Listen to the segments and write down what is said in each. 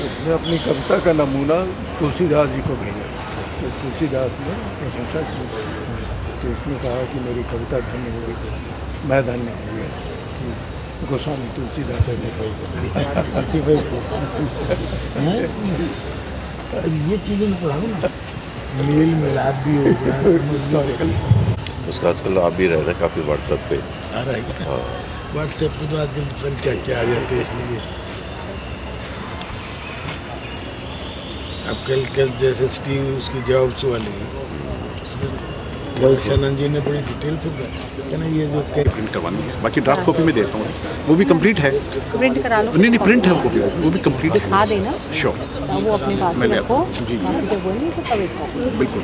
उसने अपनी कविता का नमूना तुलसीदास जी को भेजा, तो तुलसीदास ने प्रशंसा की, तो उसने कहा कि मेरी कविता धन्य हो गई, मैं धन्य हो गया कि गोस्वामी तुलसीदास ने ये चीज़ें मैं पढ़ाऊँ ना, मेल मिलाप भी हो गया। उसका आजकल आप भी रह रहे हैं काफ़ी व्हाट्सएप पे आ रहा है। हाँ, व्हाट्सएप पे तो आजकल पता नहीं क्या क्या आ जाते हैं, इसलिए अब कल जैसे स्टीव उसकी जॉब्स वाली रक्षानंद जी ने बड़ी डिटेल से कहना ये जो प्रिंट करवानी है, बाकी ड्राफ्ट कॉपी में देता हूँ, वो भी कंप्लीट है। प्रिंट करा लो। नहीं प्रिंट है कॉपी, वो भी कंप्लीट है। हाँ देना श्योर, वो अपने पास मैं ही ले रखो। आता हूँ। जी जब बोलेंगे तो तब एक बिल्कुल।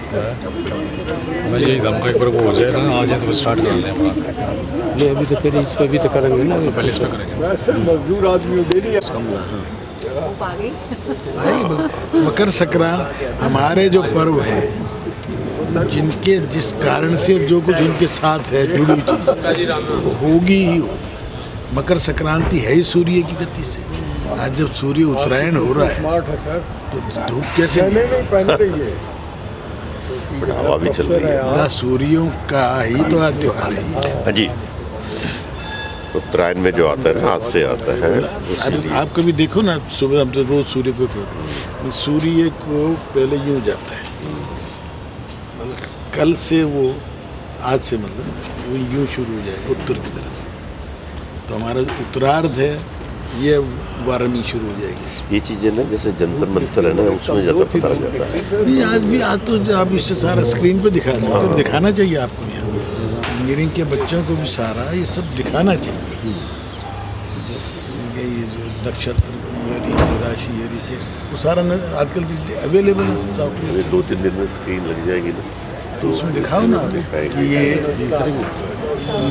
मैं यही दम का एक बार वो हो जाए ना, आ जाए तो स्टार्ट कर लें बात। नहीं अभी तो फिर इस पर भी तो करेंगे ना, पहले इस पे करेंगे। मजदूर आदमी हो डेली आ गई। भाई मकर संक्रांति हमारे जो पर्व है, जिनके जिस कारण से जो कुछ उनके साथ है जुड़ी हुई चीज वो होगी ही होगी। मकर संक्रांति है ही सूर्य की गति से। आज जब सूर्य उत्तरायण हो रहा है तो धूप कैसे हवा भी चल रही है। सूर्यों का ही तो आज त्योहार है। हाँ जी, उत्तरायण में जो आता है ना, आज से आता है। अरे आप कभी देखो ना, सुबह हम तो रोज सूर्य को सूर्य को पहले यूं जाता है, कल से वो आज से मतलब वो यूं शुरू हो जाएगा उत्तर की तरफ। तो हमारा उत्तरार्ध है, ये वारमी शुरू हो जाएगी। ये चीज़ें ना जैसे जंतर मंतर है ना, उसमें ज़्यादा पता लग जाता है। नहीं आज तो आप इससे सारा स्क्रीन पे दिखा सकते हो, दिखाना चाहिए आपको। यहाँ इंजीनियरिंग के बच्चों को भी सारा ये सब दिखाना चाहिए। जैसे ये जो नक्षत्र की राशि के वो सारा आजकल अवेलेबल है सॉफ्टवेयर। 2-3 दिन में स्क्रीन लग जाएगी ना, तो उसमें दिखाओ ना कि ये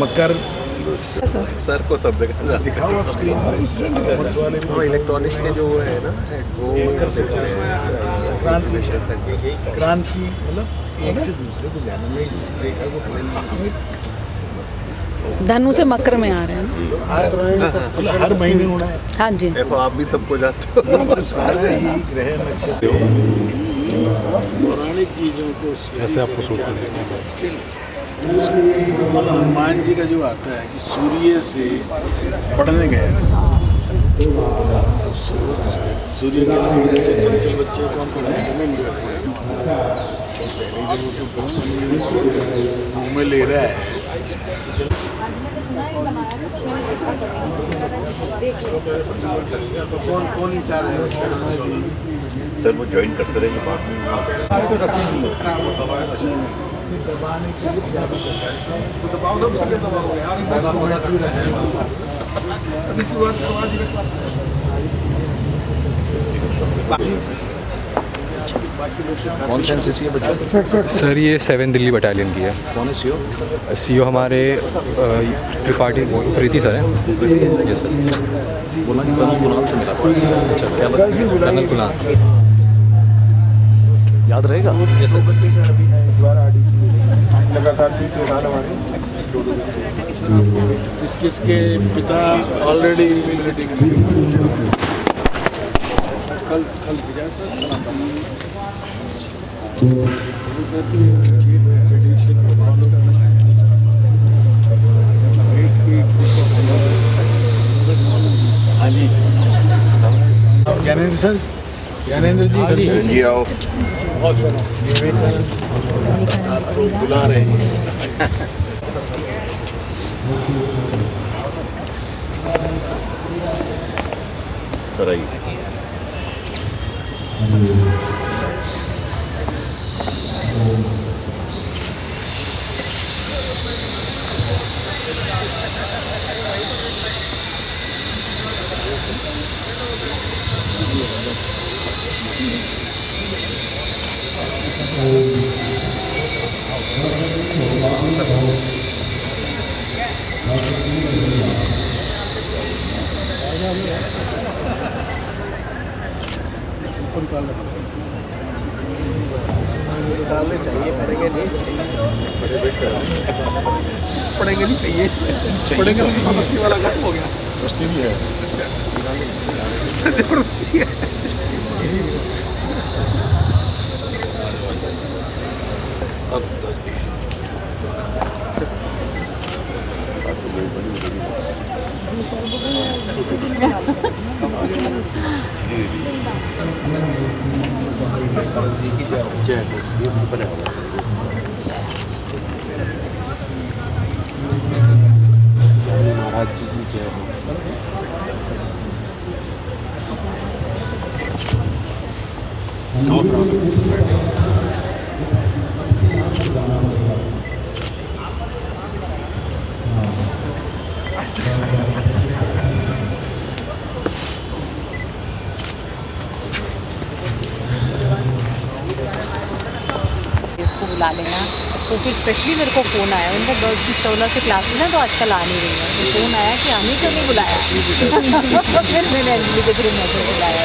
मकर सर को सब दिखाओ आप स्क्रीन। इलेक्ट्रॉनिक्स के जो है ना, मकर संक्रांति क्रांति मतलब एक से दूसरे को जाने में इस रेखा को धनु से मकर में आ रहे हैं ना, हर महीने होना है। हाँ जी। देखो आप भी सबको जाते हो। सारा ही ग्रह नक्षत्र पौराणिक चीजों को ऐसे आपको सूट हनुमान जी का जो आता है कि सूर्य से पढ़ने गए थे। अब सूर्य के नाम ऐसे चंचल बच्चे कौन पढ़े, मुँह में ले रहा है। कौन विचार है सर? वो ज्वाइन करते रहेंगे बाद में। दबाव दो सबके दबाव कौन सा एनसीसी है बेटा? सर ये 7 दिल्ली बटालियन की है। कौन है सीओ? सीओ हमारे त्रिपाठी प्रीति सर हैं। Yes sir. बोला कि कर्नल कुणाल से मिला था। अच्छा क्या बात? कर्नल कुणाल से याद रहेगा? Yes sir. किसके पिता ऑलरेडी हाँ जी, ज्ञानेंद्र सर, ज्ञानेंद्र जी जी आओ। आपको बुला रहे हैं। सर आइए। पढ़ेंगे नहीं चाहिए, पढ़ेंगे तो बस्ती वाला काम हो गया। बस्ती भी है। महाराज जी की जय हो। इसको बुला लेना। तो फिर स्पेशली मेरे को फ़ोन आया, उनका गर्ल्स की 16 से क्लास में ना, तो आजकल आ नहीं रही है, तो फ़ोन आया कि हमें क्यों नहीं बुलाया। फिर मैंने अंजलि के थ्रू मैसेज बुलाया।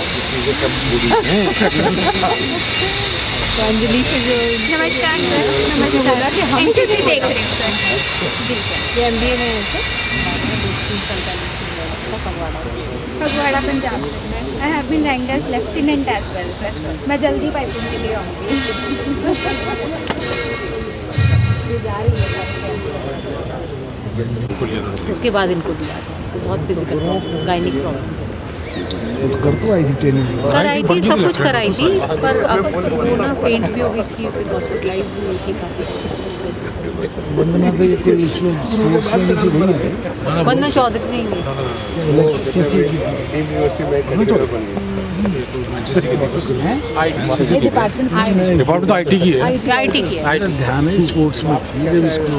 तो अंजलि से जो नमस्कार सर। मुझे बोला कि हम एनसीसी देख रहे हैं सर। ये MBA में है सर, 2-3 साल का फगवाड़ा से। फगवाड़ा पंजाब से sir. I have been ranked as lieutenant as well sir. मैं जल्दी पाइपिंग के लिए आऊँगी। उसके बाद इनको दिया था, उसको बहुत फिजिकल प्रॉब्लम, गायनिक प्रॉब्लम्स है। वो तो कर तो आई थी ट्रेनिंग। कराई थी, सब कुछ कराई थी, पर अब वो ना पेंट भी हो गई थी, फिर हॉस्पिटलाइज भी हुई थी काफ़ी, इस वजह से उसको। वंदना तो ये कोई उसमें स्पोर्ट्स में नहीं थी, वही है। वंदना चौधरी नहीं है, किस चीज़ की थी? ये डिपार्टमेंट डिपार्टमेंट तो IT की है। IT की है। ध्यान है स्पोर्ट्स में थी, जब इसको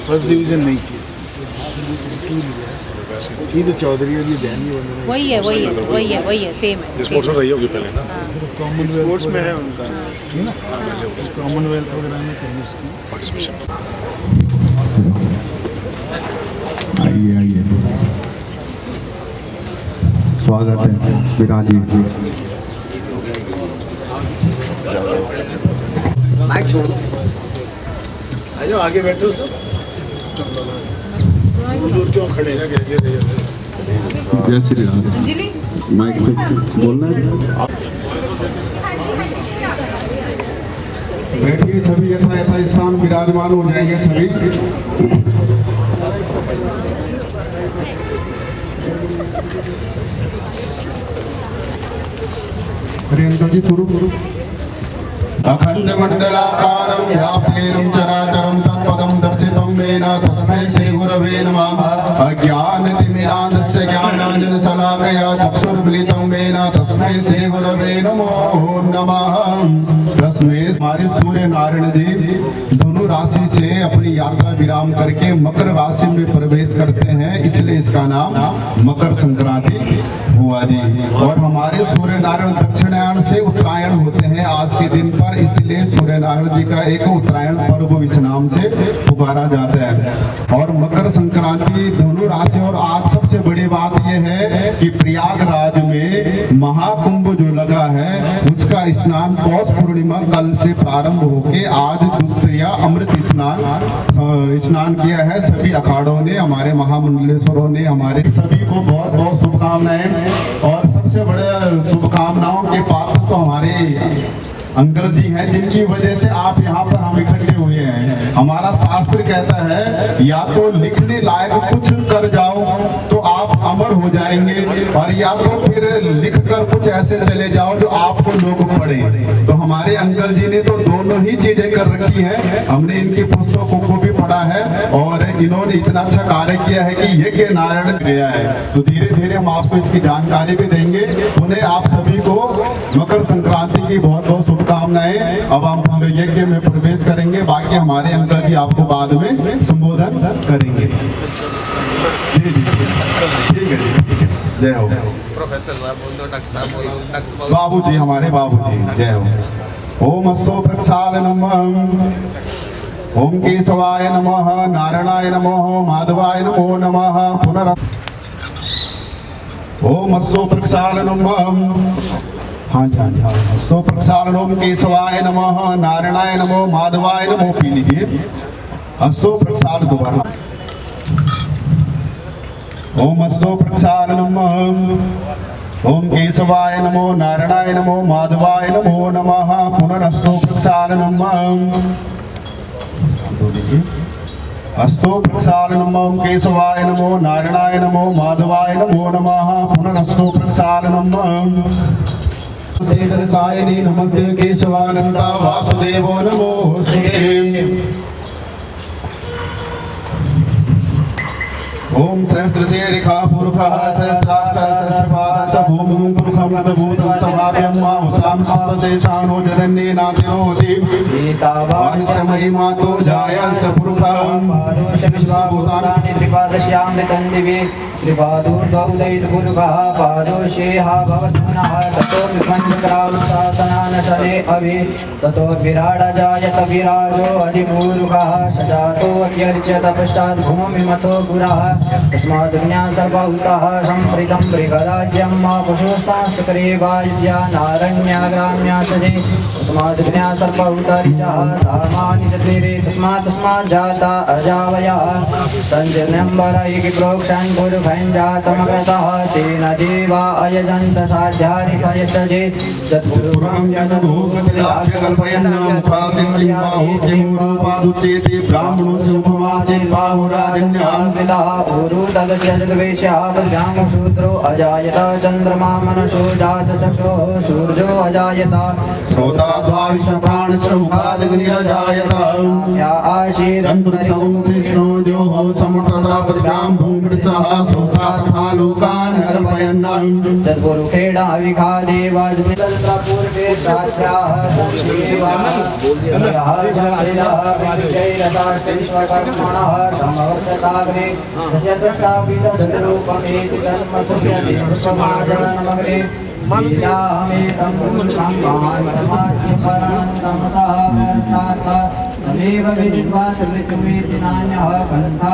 फर्स्ट डिवीज़न नहीं की थी, तो चौधरी अभी ध्यान नहीं बंदना। वही है, सेम है। स्पोर्ट्स में रही होगी पहले ना। स्पोर्ट्स में है उनका, है ना, कॉमनवेल्थ वगैरह में कहीं उसकी पार्टिसिपेशन। आइए स्वागत है विराजी। माइक छोड़ दो, आ जाओ आगे बैठो सब, दूर क्यों खड़े हैं? जय श्री राम। माइक से बोलना है। बैठिए सभी, यथा यथा स्थान विराजमान हो जाएंगे सभी। अरे अंकल जी थोड़ा अखंड मंडलाकारं व्याप्तेरं चराचरं तत्पदं दर्शितं येन तस्मै श्री गुरवे नमः। अज्ञानतिमिरान्धस्य ज्ञानाञ्जनशलाकया चक्षुर्मिलितं येन तस्मै श्री गुरवे नमो नमः। तस्मै हमारे सूर्य नारायण जी धनु राशि से अपनी यात्रा विराम करके मकर राशि में प्रवेश करते हैं, इसलिए इसका नाम मकर संक्रांति हुआ जी। और हमारे सूर्य नारायण दक्षिणायन से उत्तरायण होते हैं आज के दिन पर, इसलिए सूर्य नारायण जी का एक उत्तरायण पर्व इस नाम से पुकारा जाता है। और मकर संक्रांति धनु राशि, और आज सबसे बड़ी बात यह है कि प्रयागराज में महाकुंभ जो लगा है उसका स्नान पौष पूर्णिमा कल से प्रारंभ होके आज द्वितीय अमृत स्नान किया है। सभी अखाड़ों ने, हमारे महामंडलेश्वरों ने हमारे सभी को बहुत बहुत शुभकामनाएं। और सबसे बड़े शुभकामनाओं के पात्र तो हमारे अंकल जी हैं, जिनकी वजह से आप यहाँ पर हम इकट्ठे हुए हैं। हमारा शास्त्र कहता है या तो लिखने लायक कुछ कर जाओ तो आप अमर हो जाएंगे, और या तो फिर लिख कर कुछ ऐसे चले जाओ जो आपको लोग पढ़े। तो हमारे अंकल जी ने तो दोनों ही चीजें कर रखी हैं। हमने इनकी पुस्तकों को भी पढ़ा है और इन्होंने इतना अच्छा कार्य किया है कि यज्ञ नारायण गया है। तो धीरे धीरे हम आपको इसकी जानकारी भी देंगे। उन्हें आप सभी को मकर संक्रांति की बहुत बहुत शुभकामनाएं। अब हम पूरे यज्ञ में प्रवेश करेंगे, बाकी हमारे अंकल जी आपको बाद में संबोधन करेंगे। ठीक है, जय हो। प्रोफेसर साहब बोल दो, डॉक्टर साहब बोल दो, डॉक्टर साहब बाबू जी, हमारे बाबू जी, जय हो। ओम अस्तु प्रक्षाल नमः, ओम केशवाय नमः, नारायणाय नमः, माधवाय नमो नमः। पुनः ओम अस्तु प्रक्षाल नमः, हाँ जी हाँ जी हाँ, अस्तु प्रक्षाल ओम केशवाय नमः, नारायणाय नमो, माधवाय नमो। पी लीजिए अस्तु प्रक्षाल दोबारा। ओम अस्तो प्रक्षालनम ओम केशवाय नमो नारायणाय नमो माधवाय नमो नमः पुनरस्तो प्रक्षालनम अस्तो प्रक्षालनम ओम केशवाय नमो नारायणाय नमो माधवाय नमो नमः पुनरस्तो प्रक्षालनम सायनी नमस्ते केशवानंदा वासुदेवो नमोस्तुते ओम सहस्रशेरिखा पूर्वः सहस्रपाद भूमिं पुरुषमनदभूतं समाप्यं माहुतां तप्तशेषाणो जगन्नेनातिरोति एतावान् महिमातो जायस्य पुरुषः पादोषविश्वाभूतानि त्रिपादश्यामृतं दिवे त्रिपादोर्ध्वोदयितपुरुषः पादोषेहा भवत्पुनः ततो विपञ्चक्रावृतासनानशरे अभि ततो विराडजायत विराजो अधिपूरुषः सजातो अत्यर्च्यत पश्चात् भूमिमतो पुरः तस्मात् ज्ञासर्वभूतः सम्प्रीतं मृगराज्यं मा पशुस्तास्तकरे वाज्या नारण्याग्राम्या सजे तस्मात् ज्ञासर्वभूतरिचः सामानि चतीरे तस्मात् जाता अजावयः सञ्जन्यम्बरैः प्रोक्षन् गुरुभञ्जातमग्रतः तेन देवा अयजन्त साध्यानि पयसजे सद्गुरुं कल्पयन्नां पादुचेति ब्राह्मणो सुखमासीत् बाहुराजन्यां ऊरु तदस्य जगवेश्याभ्यां शूद्रो अजायत चन्द्रमा मनसो जात चक्षुः सूर्यो अजायत श्रोता द्वाविश प्राणश्रमुखादग्नि अजायत या आशीरन्तरिक्षो द्योः समर्थतापद्भ्यां भूमिर्सः श्रोता तथा लोकान् कल्पयन्नां तद्गुरुखेडा विखा देवाजमितन्त्रपूर्वे प्राच्याः विश्वकर्मणः समवर्तताग्रे दशदृष्टाविदरूपमेति कर्मसुभ्यमाजनमग्रे वीरामेतं महान्तमाद्यपरणन्तमसः तमेव विदित्वा सुकृतमेति नान्यः पन्था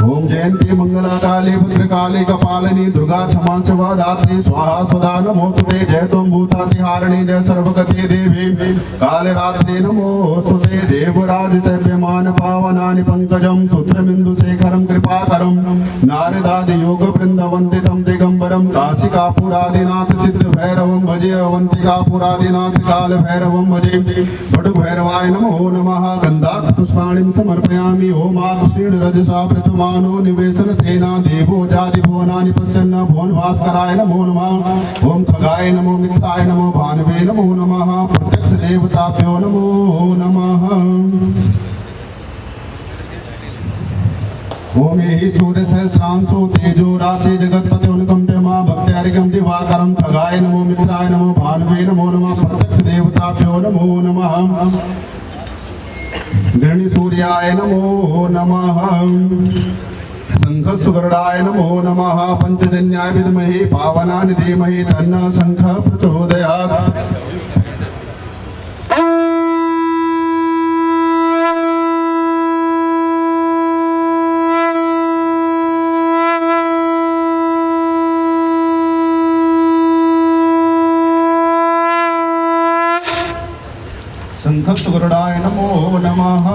ओम जयंती मंगला काली भद्रकाली कपालिनी दुर्गा क्षमा शिवा दात्री स्वाहा स्वधा नमोस्तुते जय तुम भूतातिहारिणी जय सर्वगति देवी काल रात्रि नमोस्तुते देवराज सेव्यमान पावनानि पंकजं सूत्रबिंदु शेखरं कृपाकरं नारदादि योग वृंद वंदितं दिगंबरं काशिकापुरादिनाथ सिद्ध भैरवं भजे अवंतिकापुरादिनाथ काल भैरवं भजे बडु भैरवाय नमो नमः गंधात् पुष्पाणिं समर्पयामि ओम आक्षीण रजसा प्रथमानो निवेशन तेना देवो जाति भुवनानि पश्यन्न भुवन भास्कराय नमो नमः ओम खगाय नमो मित्राय नमो भानवे नमो नमः प्रत्यक्ष देवताभ्यो नमो नमः ओम एहि सूर्य सहस्रांशो तेजो राशि जगतपति उनकंप्यमा भक्त्यारिकं दिवाकरं खगाय नमो मित्राय नमो भानवे नमो नमः प्रत्यक्ष देवताभ्यो नमो नमः गृणी सूर्याय नमो नमः शंख सुगरुडाय नमो नमः पंचजन्याय विद्महे पावनानि धीमहि तन्नः शंखः प्रचोदयात् शंखस्तुगरुडाय नमो नमः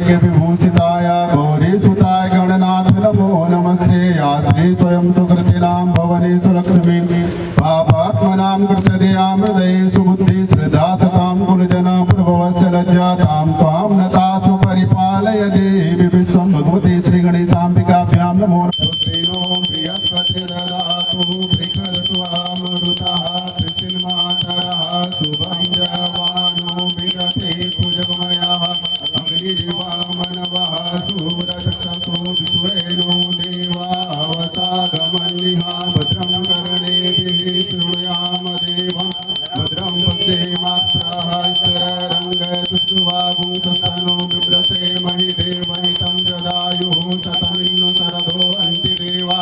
विभूषिताय गौरी सुताय गणनाथ नमो नमस्ते या श्री स्वयं सुकृतिनां भवने सुलक्ष्मी पापात्मनां कृतदयां हृदये सुबुद्धि श्रद्धा सतां कुलजना प्रभवस्य लज्जातां त्वां नतासु परिपालय देवी विश्वं भगवती श्री गणेशाम्बिकाभ्यां नमो नमो बृहस्पति ददातु बृहस्पतिर्मरुतः पृथिवीमातरः शुभं जवानो विरते भुजगमयः अग्निर्वामनवः सुव्रतसो विश्वेनो देवावसागमन्निहा भद्रं कर्णेभिः शृणुयाम देवं भद्रं पश्येमात्रः शररङ्गदुष्टुवागुंसस्तनो बिभ्रसेमहि देवहितं जदायुः शतमिन्नु शरदो अन्ति देवा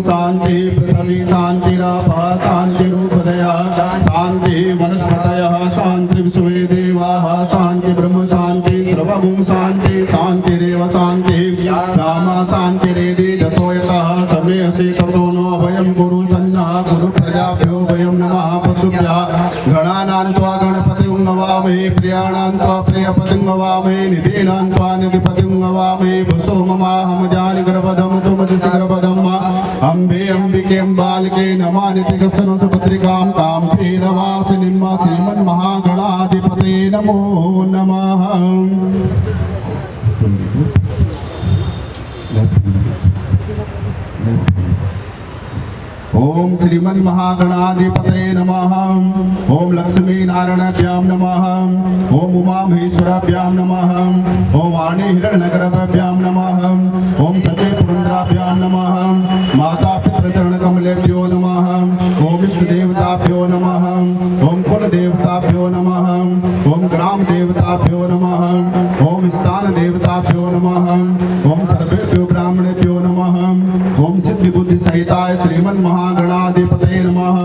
शांति पृथ्वी शांतिरापः शांतिरूप शांति वनस्पतयः शांति विश्वे देवाः शांति ब्रह्म शांति सर्वभूम शांति शांतिरेव शांति श्यामा शांतिरेदि ततो यतः समयसि ततो नो अभयं गुरु सन्नः गुरु प्रजाभ्यो वयं नमः पशुभ्यः गणानां त्वा गणपतिं नमामि प्रियाणां त्वा प्रियपतिं नमामि निधीनां त्वा निधिपतिं नमामि वसो ममाहं जानि गर्भधं तुमदिसि गर्भधम् अम्बे अम्बिकें बालके नमानिति कसनं सुपत्रिकां तां पीडवासिनीं श्रीमन्महागणाधिपते नमो नमः। ओम श्रीमन्महागणाधिपते नमः। ओम लक्ष्मी नारायणाभ्यां नमः। ओम उमा महेश्वराभ्यां नमः। ओम वाणी हिरण्यगर्भाभ्यां नमः। ओम सचे पुरंदराभ्यां नमः। माता पितृचरण कमलेभ्यो नमः। ओम इष्ट देवताभ्यो नमः। ओम कुल देवताभ्यो नमः। ओम ग्राम देवताभ्यो नमः। ओम स्थान देवताभ्यो नमः। ओम सर्वेभ्यो ब्राह्मणेभ्यो नमः। ओम सिद्धि बुद्धि सहिताय श्रीमन्महागणाधिपते नमः।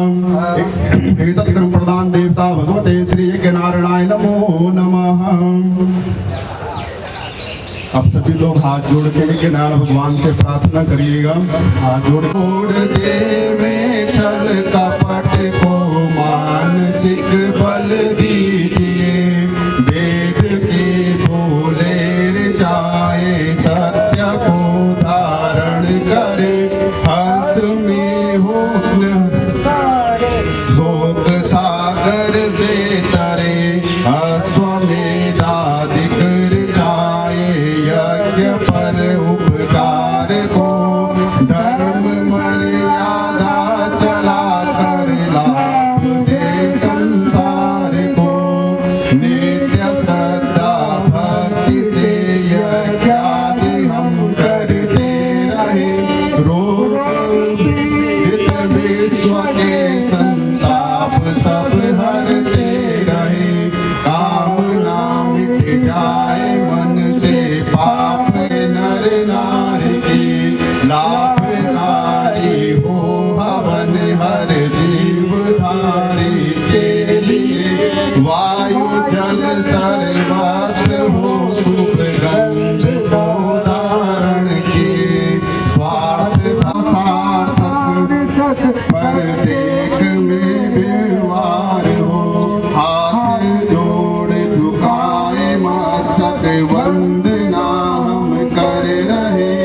एतत् कर्म प्रदान देवता भगवते श्री यज्ञ नारायणाय नमो नमः। अब सभी लोग हाथ जोड़ के यज्ञ नारायण भगवान से प्रार्थना करिएगा। हाथ जोड़ देवे छल कपट को मानसिक बल दीजिए। वेद के बोले जाए सत्य को धारण करे। हर्ष में हो शोक सागर से तरे। अश्वमेधादि कर जाए यज्ञ पर उपकार को। धर्म मर्यादा चला कर लाभ दे संसार को। नित्य श्रद्धा भक्ति से यज्ञ आदि हम करते रहे। रोग विश्व के संताप सब हरते रहे। कामना मिट जाए मन से पाप नर नारी की। लाभकारी हो हवन हर जीवधारी के लिए। वायु जल सर्वत्र हो शुभ गंध को धारण किए। स्वार्थ सार्थक पर देख में व्यवहार हो। हाथ जोड़ झुकाए मस्तक वंदना हम कर रहे।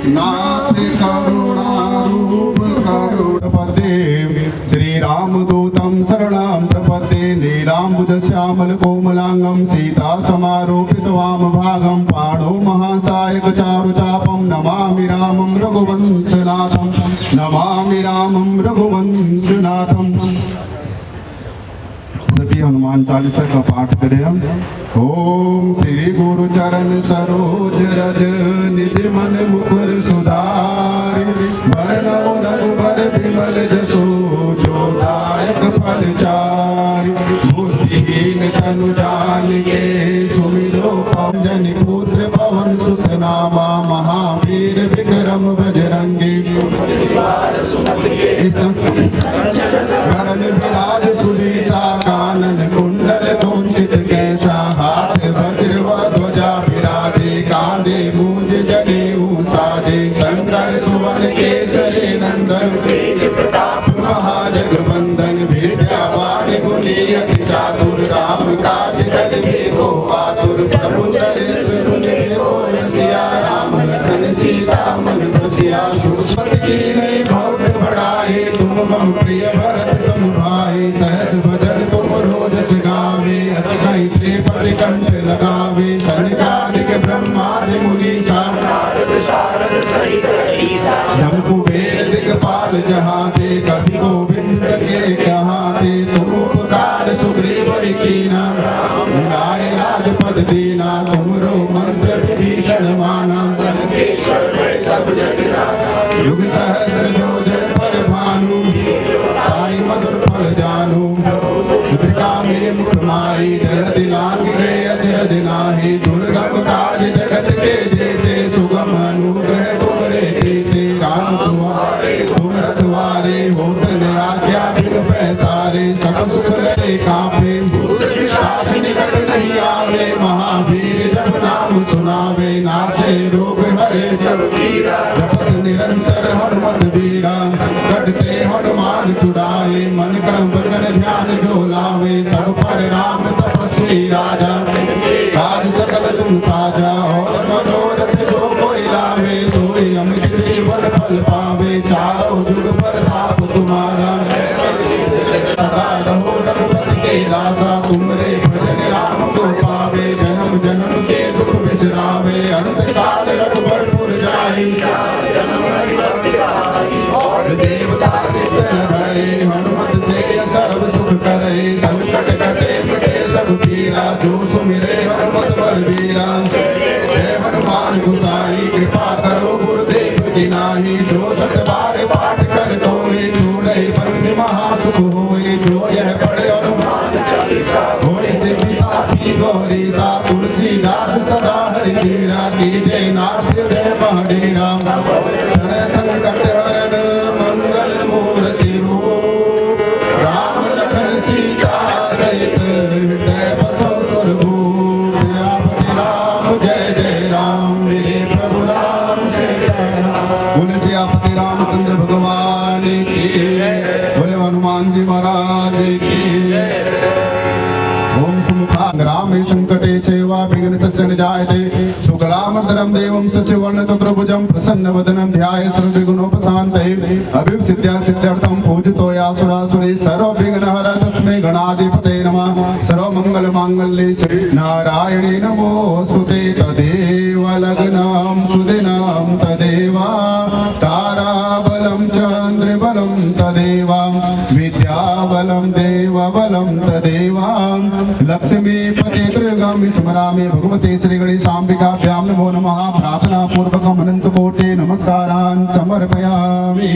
नाथ करुणा रूप करुणपते श्री रामदूतं शरणं प्रपद्ये। नीलाम्बुज श्यामल कोमलांगं सीता समारोपित वाम भागं। पाणो महासायक चारु चापं नमामि रामं रघुवंशनाथं। नमामि रामं रघुवंशनाथं। सभी हनुमान चालीसा का पाठ करें हम। ओम श्री गुरु चरण सरोज रज निज मन मुकुर सुधारि। वरनौ रघुबर विमल जसु जो दायक फल चारि। बुद्धिहीन तनु जानिके सुमिरो पवन पुत्र पवन सुत नामा। महावीर विक्रम बजरंगी करण विराज सुरीसा। कानन कुंडल कुंचित कैसा। हाथ वज्र व ध्वजा विराजे। कांधे मूंज जनेऊ साजे। शंकर सुवन केसरी नंदन तेज प्रताप महाजगवंदन। विद्यावान गुणी अति चातुर राम काज करबे को आतुर। प्रभु चरित सुने को रसिया। राम लखन सीता मन बसिया। सुरपति कीन्ही बहुत बड़ाई। तुम मम प्रिय भरत सम भाई। सहस बदन तुम रोजस गावे। अतिशय श्रीपति कंठ लगावे। सनकादिक ब्रह्मादि मुनीसा। नारद शारद सहित ईसा। जब कुबेर दिक्पाल जहाते। कभी गोविंद के कहाते। तुम उपकार सुग्रीव कीना। गाय राजपद दीना। तुमरो मंत्र विभीषण माना। लंकेश्वर में सब जग जाना। युग सहस्र योजन पर भानु। ताई मधुर फल जानू। दुर्गा मेरे मुख माई। जल दिलांग गए अक्षर दिलाही। दुर्गम काज जगत के जेते। सुगम अनुग्रह तुमरे देते। राम तुम्हारे तुम रखवारे। होत न आज्ञा बिन पैसारे। जपत निरंतर हनुमत वीरा संकट से हनुमान छुड़ावे मन क्रम वचन ध्यान जो लावे सब पर राम तपस्वी राजा काज सकल तुम साजा और मनोरथ जो कोई लावे सोई अमित जीवन फल पावे चारों जुग पर ताप तुम्हारा सदा रहो रघुपति के दासा तुमरे भजन राम को पावे जन्म जन्म के दुख बिसरावे अंत काल रघुबरपुर जाई और देवता चित्त धरे हनुमत से सर्व सुख करे संकट कटे मिटे सब पीरा जो सुमिरे हनुमत बलवीरा जय हनुमान गोसाई कृपा करो गुरुदेव की नाही जो सत बार पाठ कर कोई छूटे बंद महासुख होए जो यह पढ़े हनुमान चालीसा होए सिद्धि साखी गौरी सा तुलसीदास सदा हरि कीरा कीजे नाथ हृदय महडेरा धन संकट हरण मंगल मूर्ति रूप राम लखन सीता सहित हृदय बसो सुरभूप सियापति राम जय जय राम मेरे प्रभु राम जय जय राम बोले सियापति रामचंद्र भगवान की बोले हनुमान जी महाराज की ओम सुमुखा ग्राम संकटे चैवा विघ्न तस्य न जायते शुक्लामर्धनं देवं शशिवर्ण चतुर्भुजं प्रसन्न वदनं ध्याये सर्वविघ्नोपशान्तये अभिसिद्ध्या सिद्ध्यर्थं पूजितो यासुरासुरे सर्वविघ्नहर तस्मै गणाधिपते नमः सर्वमङ्गलमाङ्गल्ये नारायणे नमोऽस्तुते तदेव लग्नं सुदिनं तदेव ताराबलं चन्द्रबलं तदेव विद्याबलं देवबलं तदेव लक्ष्मीपते दुर्गां स्मरामि भगवते श्री गणेशाम्बिकाभ्यां नमो नमः प्रार्थना पूर्वकम् अनन्तकोटि नमस्कारान् समर्पयामि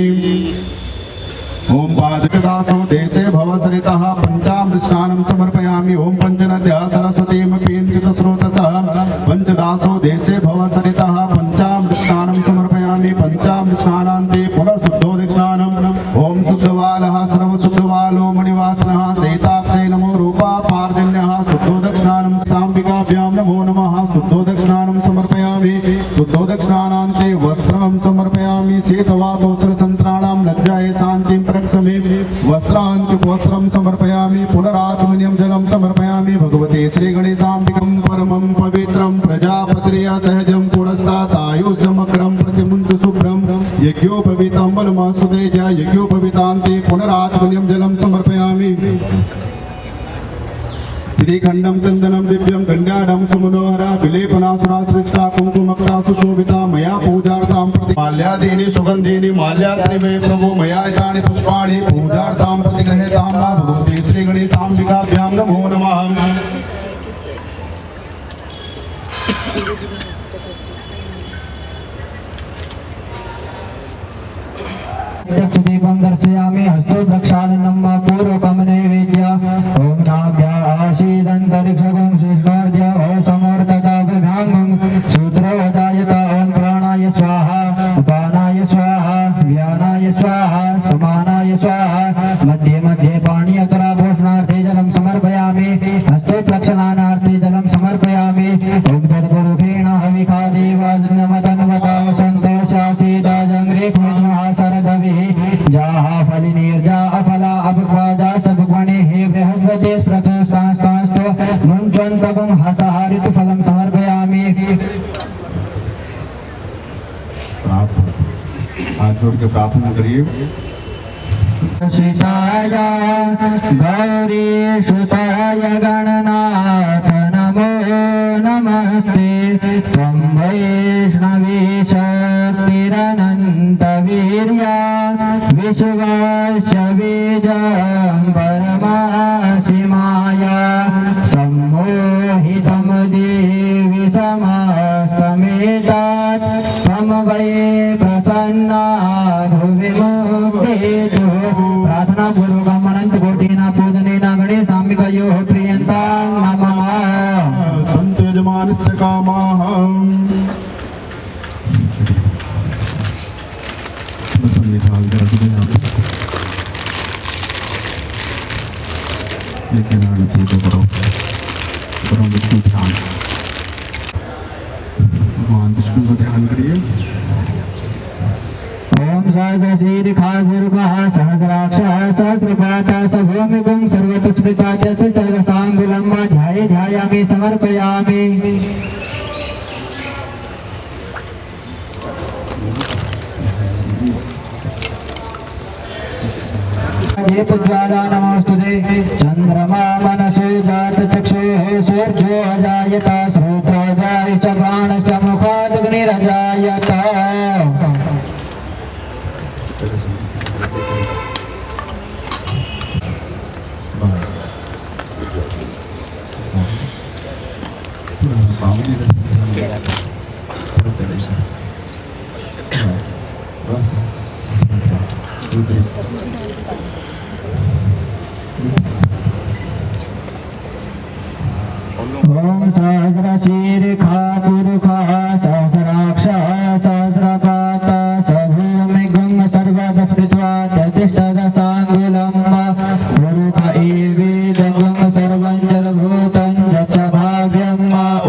ओम पादकदासो देशे भवसरितः पंचामृतस्नानं समर्पयामि ओम पंचनद्या सरस्वतीमपीन्द्रितस्रोतसः पंचदासो देशे भवसरितः पंचामृतस्नानं समर्पयामि पंचामृतस्नानान्ते पुनर्शुद्धोदकस्नानम् ओम शुद्धवालः सर्वशुद्धवालो मणिवासनः सेताक्षे नमो रूपापार्जन्यः शुद्धोदकस्नानं साम्बिकाभ्यां नमो नमः शुद्धोदकस्नानं समर्पयामि शुद्धोदकस्नानान्ते वस्त्रं समर्पयामि चेतवादोसरसन्त्राणां लज्जाये शान्तिं प्रक्षमे वस्त्रान्तिवस्त्रं समर्पयामि पुनरात्मन्यं जलं समर्पयामि भगवते श्रीगणेशाम्बिकं परमं पवित्रं प्रजापत्र्या सहजं पुरस्तात् आयुष्यमग्रं प्रतिमुञ्च शुभ्रं यज्ञोपवीतं बलमासुतेजा यज्ञोपवीतान्ते पुनरात्मन्यं जलं समर्पयामि श्रीखंडं चंदनं दिव्यं कन्याडं सुमनोहरा विलेपनासुरा सृष्टा कुंकुमक्ता सुशोभिता मया पूजार्थां प्रति माल्यादीनि सुगंधीनि माल्यात्रि वे प्रभो मया एतानि पुष्पाणि पूजार्थां प्रतिगृहीतां भगवती श्री गणेशाम्बिकाभ्यां नमो नमः दीपं दर्शयामि हस्तो प्रक्षालनं पूर्वकं नैवेद्य ओम नाभ्याशीदन्तरिक्षगं शिष्टार्ध्य ओम समर्थकाभ्याङ्गं सूत्रोदायता ओम प्राणाय स्वाहा उपानाय स्वाहा व्यानाय स्वाहा समानाय स्वाहा मध्ये मध्ये पाणियकराभूषणार्थे जलं समर्पयामि हस्तो प्रक्षालनार्थे जलं समर्पयामि ओम तद्गुरुखेण हविखा देवाजनमतन्वता सन्तोषासीदा जङ्ग्रे महासरदविः जाहा फलिनीर्जा अफला अपक्वाजा सबगुणे हे बृहस्पति प्रथमस्तास्तु मुञ्चन्तकं हसहारित फलं समर्पयामि हाथ जोड़ के प्रार्थना करिए सीताय गौरी सुताय गणनाथ नमो नमस्ते त्वं वैष्णवी शक्तिरनन्तवीर्या विश्वस्य बीजं परमासि माया सम्मोहितं देवि समस्तमेतात् त्वं वै प्रसन्ना भुवि मुक्तितो प्रार्थना पूर्वकम् अनन्तकोटिना पूजनेन गणेशाम्बिकयोः प्रियन्तां नमः सन्त्यजमानस्य कामाः भगवान विष्णु को ध्यान करिए सहस्रशीर्षा गुरुकः सहस्राक्षः सहस्रपातः स भूमिगुं सर्वतस्मृता चतुर्दशाङ्गुलं ध्यायामि समर्पयामि। दीपज्वाला नमोस्तुते। चंद्रमा मनसो जात चक्षुः सूर्यो अजायत श्रोत्राजाय च प्राणश्च मुखादग्निरजायत। ओम सहस्रशीर्षा पुरुषः सहस्राक्षः सहस्रपातः स भूमिगुं सर्वतस्मृत्वा चतुष्टदशाङ्गुलं पुरुष एवेदगुं सर्वं जगद्भूतं यस्य भाव्यं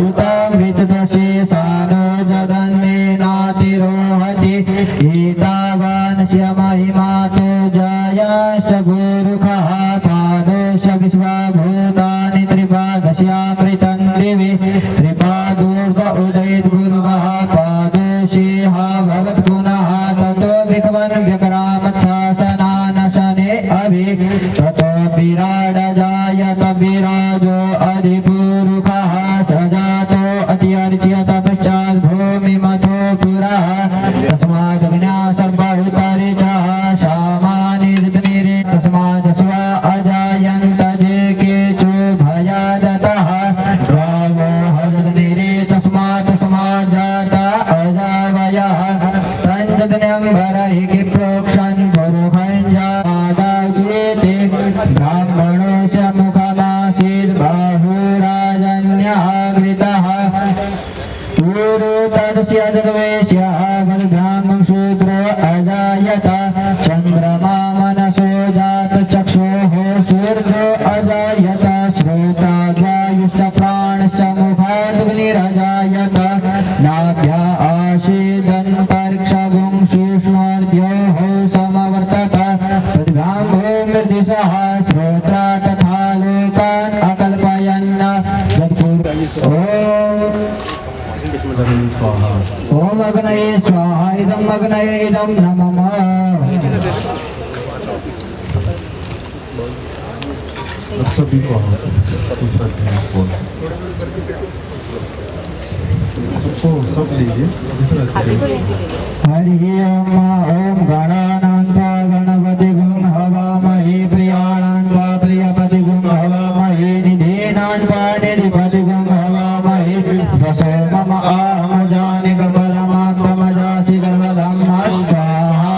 उतं विततशेषानो जगन्नेनातिरोहति एतावानस्य महिमातो जायाश्च पुरुषः पादोश्च विश्वभूतानि त्रिपादस्यामृतं दिवि त्रिपादोर्ध उदयद्गुरुः पादोषेह भवत् पुनः ततो विकवन् व्यक्रामच्छासनानशने अभि ततो विराडजायत विराजो अधिपुरुषः सजातो अत्यर्च्यत पश्चात् भूमिमथो पुरः तस्मादग्न्या सर्वभूतानि च शामानि ऋतनिरे तस्मात् स्व अजायन्त जे केचो भयादतः गावो हजनिरे तस्मात् समाजाता अजावयः तञ्जगन्यं वरहिः प्रोक्षन् पुरुषञ्जादाचेते ब्राह्मणोऽस्य मुखमासीद् बाहुराजन्यः कृतः पूर्वो तदस्य जगवेश्यः वद्भ्याङ्गं शूद्रो अजायत चन्द्रमा मनसो जात चक्षुः सूर्यो अजायत श्रोत्राद्वायुश्च प्राणश्च मुखादग्निरजायत नाभ्या आसीदन्तरिक्षगुं सूक्ष्मर्द्योः समवर्तत प्रतिभाङ्गो मृदिशः श्रोत्रा तथा लोकान् अकल्पयन् ओम अग्नये स्वाहा इदं अग्नये इदं नमः। सभी को सब लीजिए। हरि ओम गणानां त्वा गणपतिगुं हवामहे प्रियाणां त्वा प्रियपतिगुं हवामहे निधीनां त्वा निधिपतिगुं हवामहे दशो मम आहमजानि गर्भधमात्मजासि गर्भधम्मा स्वाहा।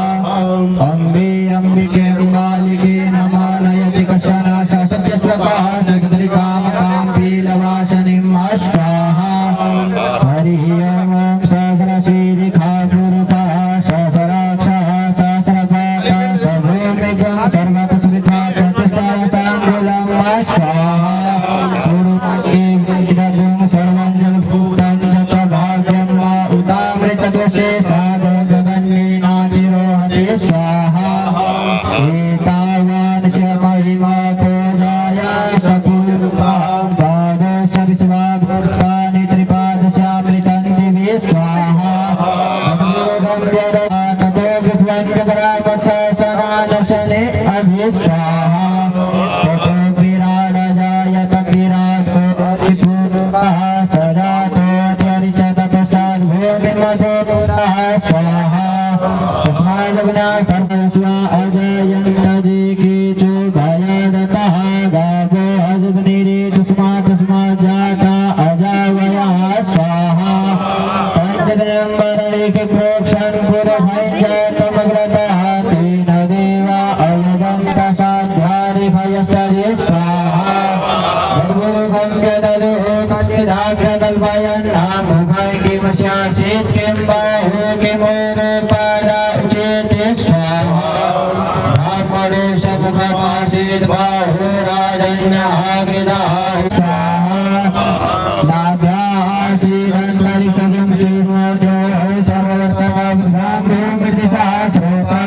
अम्बे अम्बिके अम्बालिके नमानयति कशन शशस्य स्वतः श्रीकदलिकामकां पीलवासनिं स्वाहा। हरि ओम सहस्रशीर्षा पुरुषः सहस्राक्षः सहस्रपातः स भूमिगुं सर्वतस्मृत्वा चतुष्टदशाङ्गुलं स्वाहा। गुरुमखेदगुं सर्वं जगद्भूतं यत् भाव्यं उतामृतदोषेषादो जगन्नेनातिरोहति स्वाहा। एतावानस्य महिमातो जायाश्च पुरुषः पादोश्च विश्वभूतानि त्रिपादस्यामृतं दिवि स्वाहा। ततो विश्वञ्जग्रामच्छासनानशने अभि स्वाहा। ततो विराडजायत विराटो अधिपुरुषः सजातो अत्यरिचत पश्चात् भूमिमथो पुरः स्वाहा। तस्मादग्न्या सर्वस्व अजायन्त जे केचो भयादतः गावो हजनिरे तस्मात् जाता अजावयः स्वाहा। पञ्चदिनं वरैः प्रोक्षन् पुरुषञ्जातमग्रतः तेन देवा अयजन्त साध्यारिभयस्तरे स्वाहा। यद्गुरुकं यददुः कल्पयन् किमस्यासीत् किं बाहु किमोरुपादा उच्यते स्वाहा। ब्राह्मणो मुखमासीद् बाहुराजन्यः कृतः स्वाहा। नाभ्यासीदन्तरिक्षगुं सूक्ष्मर्द्योः समवर्तः ब्राह्मणो मृषिसः श्रोता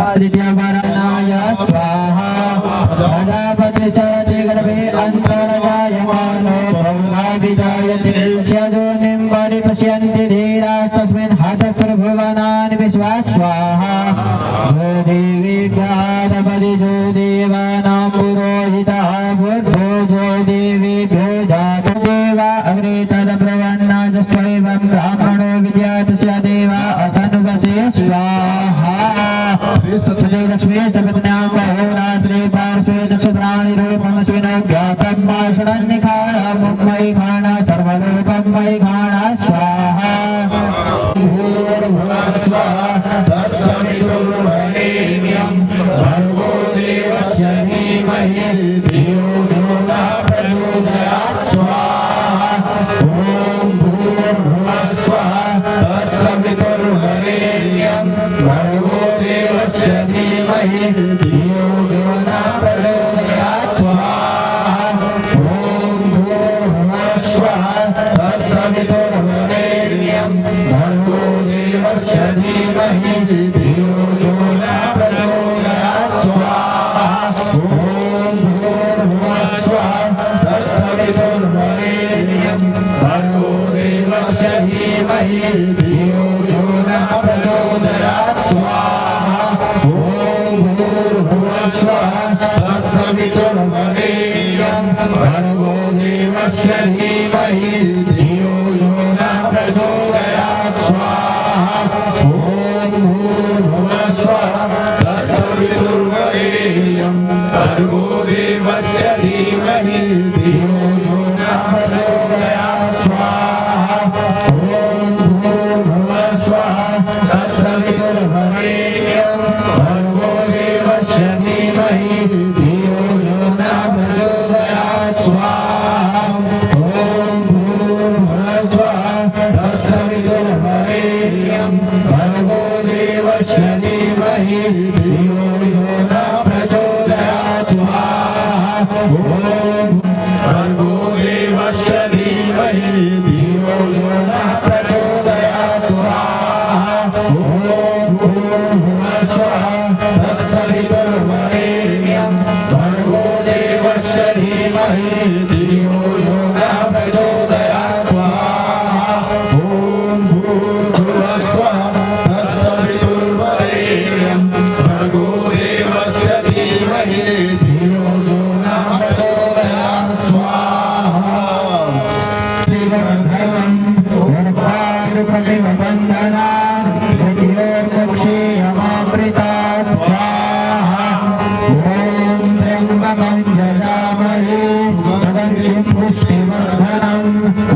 आदित्यवरणाय स्वाहा प्रजापति सरति गर्भे अन्तर्जायमानो बहुधा विजायते यजोनिं परिपश्यन्ति धीरास्तस्मिन् हतस्त्रभुवनानि विश्वा स्वाहा जो देवीभ्यादपदि जो देवानां पुरोहितः बुद्धो जो देवीभ्यो जातो देवा अग्रे तदब्रवन्नाजस्त्वैवं ब्राह्मणो विद्यात् स देवा असनुवसे स्वाहा श्री लक्ष्मी सपत्न्यां अहोरात्रे पार्श्वे नक्षत्राणि रूपमस्मिन् ज्ञातं माषणन्निखाण मुम्मयि खाण सर्वलोकं मयि खाण स्वाहा तत्सवितुर्वरेण्यं भर्गो देवस्य धीमहि धियो यो न प्रचोदयात् स्वाहा ॐ भूर्भुवः स्वः तत्सवितुर्वरेण्यं भर्गो देवस्य धीमहि धियो यो न प्रचोदयात् स्वाहा ॐ भूर्भुवः स्वः तत्सवितुर्वरेण्यं भर्गो देवस्य धीमहि धियो यो न प्रचोदयात् स्वाहा ॐ भूर्भुवः स्वः तत्सवितुर्वरेण्यं भर्गो देवस्य धीमहि धियो यो न प्रचोदयात् स्वाहा ॐ भूर्भुवः स्वः तत्सवितुर्वरेण्यं भर्गो देवस्य धीमहि धियो यो न प्रचोदयात् स्वाहा ॐ भूर्भुवः स्वः तत्सवितुर्वरेण्यं भर्गो देवस्य धीमहि धियो यो न प्रचोदयात् स्वाहा ॐ भूर्भुवः स्वः तत्सवितुर्वरेण्यं भर्गो देवस्य धीमहि धियो यो न प्रचोदयात् स्वाहा ॐ भूर्भुवः स्वः तत्सवितुर्वरेण्यं भर्गो देवस्य धीमहि धियो यो न प्रचोदयात् स्वाहा ॐ भर्गो देवस्य धीमहि धियो यो न प्रचोदयात् स्वाहा ॐ भूर्भुवः स्वः तत्सवितुर्वरेण्यं भर्गो देवस्य धीमहि धियो यो न प्रचोदयात् स्वाहा ॐ भूर्भुवः स्वः तत्सवितुर्वरेण्यं भर्गो देवस्य धीमहि धियो यो न प्रचोदयात् स्वाहा श्रीवर्धनं गणपारुकमिवन्दना द्वितीयोर्मुक्षीयमामृता स्वाहा ॐ त्र्यम्बकं यजामहे सुगन्धिं पुष्टिवर्धनं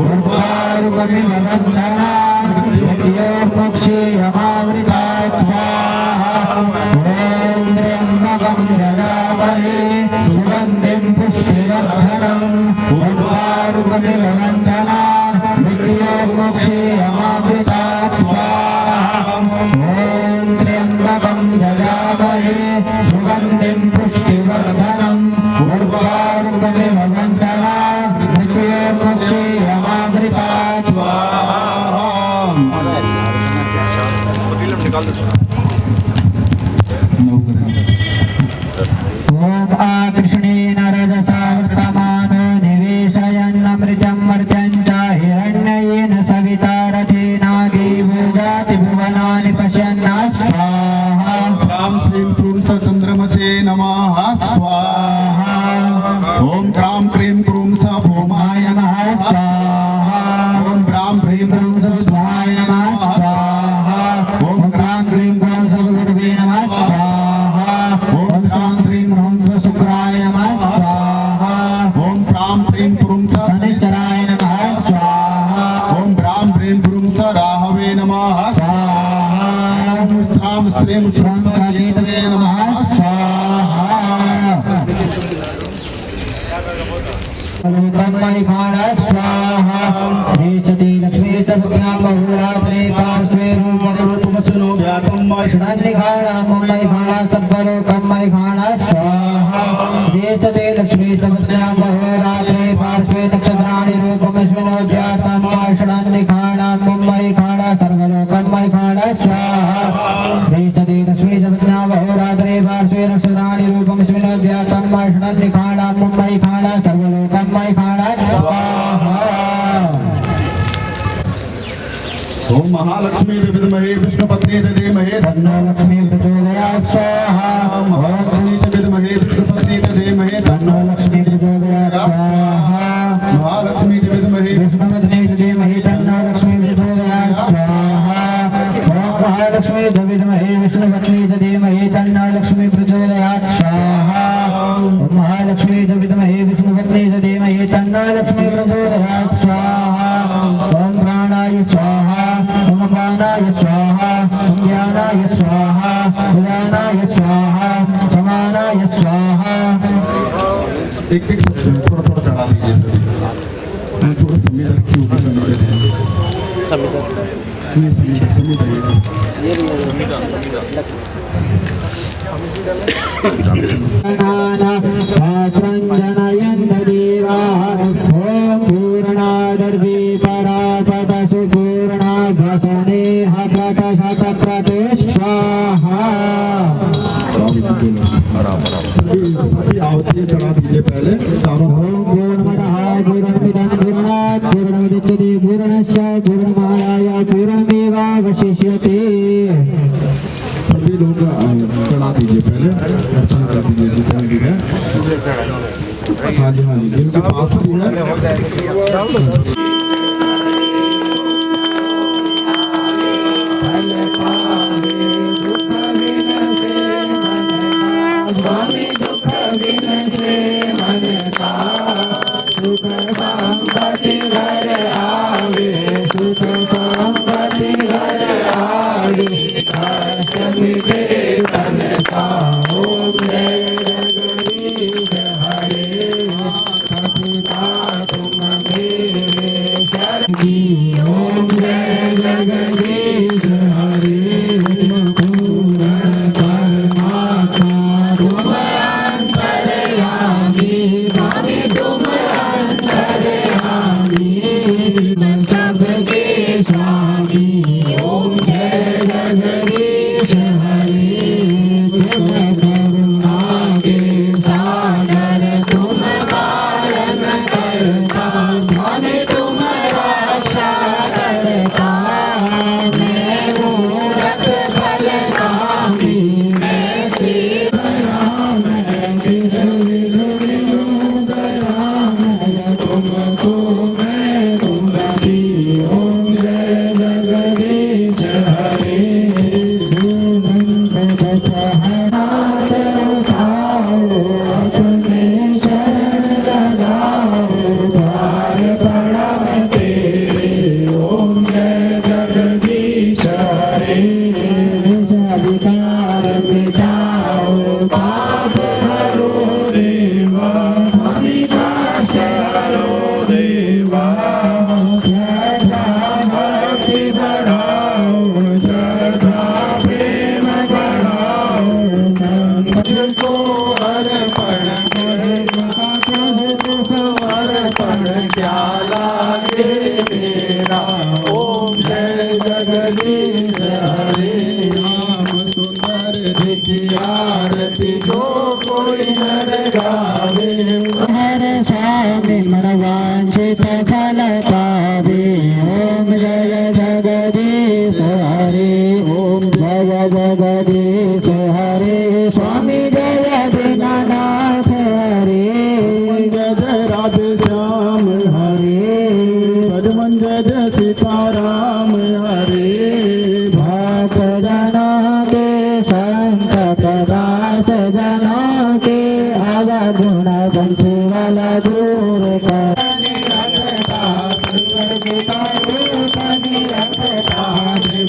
उर्वारुकमिवन्दना द्वितीयोर्मुक्षीयमामृता स्वाहा ॐ त्र्यम्बकं यजामहे सुगन्धिं पुष्टिवर्धनं उर्वारुकमिवन्दना द्वितीयोर्मुक्षीयमामृता स्वाहा ॐ त्र्यम्बकं यजामहे सुगन्धिं पुष्टिवर्धनं उर्वारुकमिवन्दना द्वितीयोर्मुक्षीयमामृता स्वाहा ॐ आकृष्णेन रजसा वर्तमानो निवेशयन्नमृतं मर्त्यं च हिरण्येन सविता रथेनागी भुजाति भुवनानि पश्यन्ना स्वाहा राम श्रीं क्रूं चन्द्रमसे नमः स्वाहा ॐ क्रां क्रीं क्रूं स भूमाय नमः स्वाहा ॐ ब्रां ह्रीं क्रूं स स्वाहाय नमः स्वाहा ॐ क्रां क्रीं क्रूं स गुरुवे नमः स्वाहा ॐ क्रां क्रीं क्रूं स शुक्राय नमः स्वाहा ॐ क्रां क्रीं क्रूं स शनिश्चराय नमः स्वाहा ॐ ब्रां ह्रीं क्रूं स राहवे नमः स्वाहा ॐ श्रां श्रीं क्रूं स केतवे नमः स्वाहा लोकमयि खाण स्वाहा श्रीचति लक्ष्मी सपत्न्यां बहुरात्रे पार्श्वे रूपमसुनो व्यातं षडन्निखाण मुम्मयि खाण सर्वलोकमयि खाण स्वाहा श्रीचति लक्ष्मी सपत्न्यां बहुरात्रे पार्श्वे नक्षत्राणि रूपमस्मिनो व्यातं षडन्निखाण मुम्मयि खाण सर्वलोकमयि खाण स्वाहा श्रीचति लक्ष्मी सपत्न्यां बहुरात्रे पार्श्वे नक्षत्राणि रूपं स्मिन् व्यातं मष्णं निखाणा मुम्बै खाणा सर्वलोकं मै खाणा स्वाहा। ओम महालक्ष्मी विद्महे विष्णुपत्नी च धीमहि तन्नो लक्ष्मी प्रचोदयात् स्वाहा। महालक्ष्मी च विद्महे विष्णुपत्नी च धीमहि तन्नो लक्ष्मी प्रचोदयात् स्वाहा। महालक्ष्मी च विद्महे विष्णुपत्नी च धीमहि तन्नो लक्ष्मी प्रचोदयात् स्वाहा। ओम महालक्ष्मी च विद्महे विष्णुपत्नी च धीमहि तन्नो लक्ष्मी प्रचोदयात् स्वाहा। ओम महालक्ष्मी च विद्महे विष्णुपत्नी च धीमहि तन्नो लक्ष्मी प्रचोदयात् स्वाहा। ओम प्राणाय स्वाहा, ओम अपानाय स्वाहा, ओम ज्ञानाय स्वाहा, उदानाय स्वाहा, समानाय स्वाहा। एक एक थोड़ा थोड़ा चढ़ा दीजिए सभी। थोड़ा समीर रखी होगी समीर जनयन्त देवा ओम पूर्णादर्वी परापदसु पूर्णा भसने हकट शतक्रतु स्वाहा। आवती चढ़ा दीजिए पहले चारों। ओम पूर्णमदः पूर्णमिदं पूर्णात् पूर्णमुदच्यते पूर्णस्य पूर्णमादाय पूर्णमेवावशिष्यते। सभी लोग चढ़ा दीजिए पहले, अर्चना कर दीजिए जितना भी है। हाँ जी हाँ जी, जिनके पास भी है।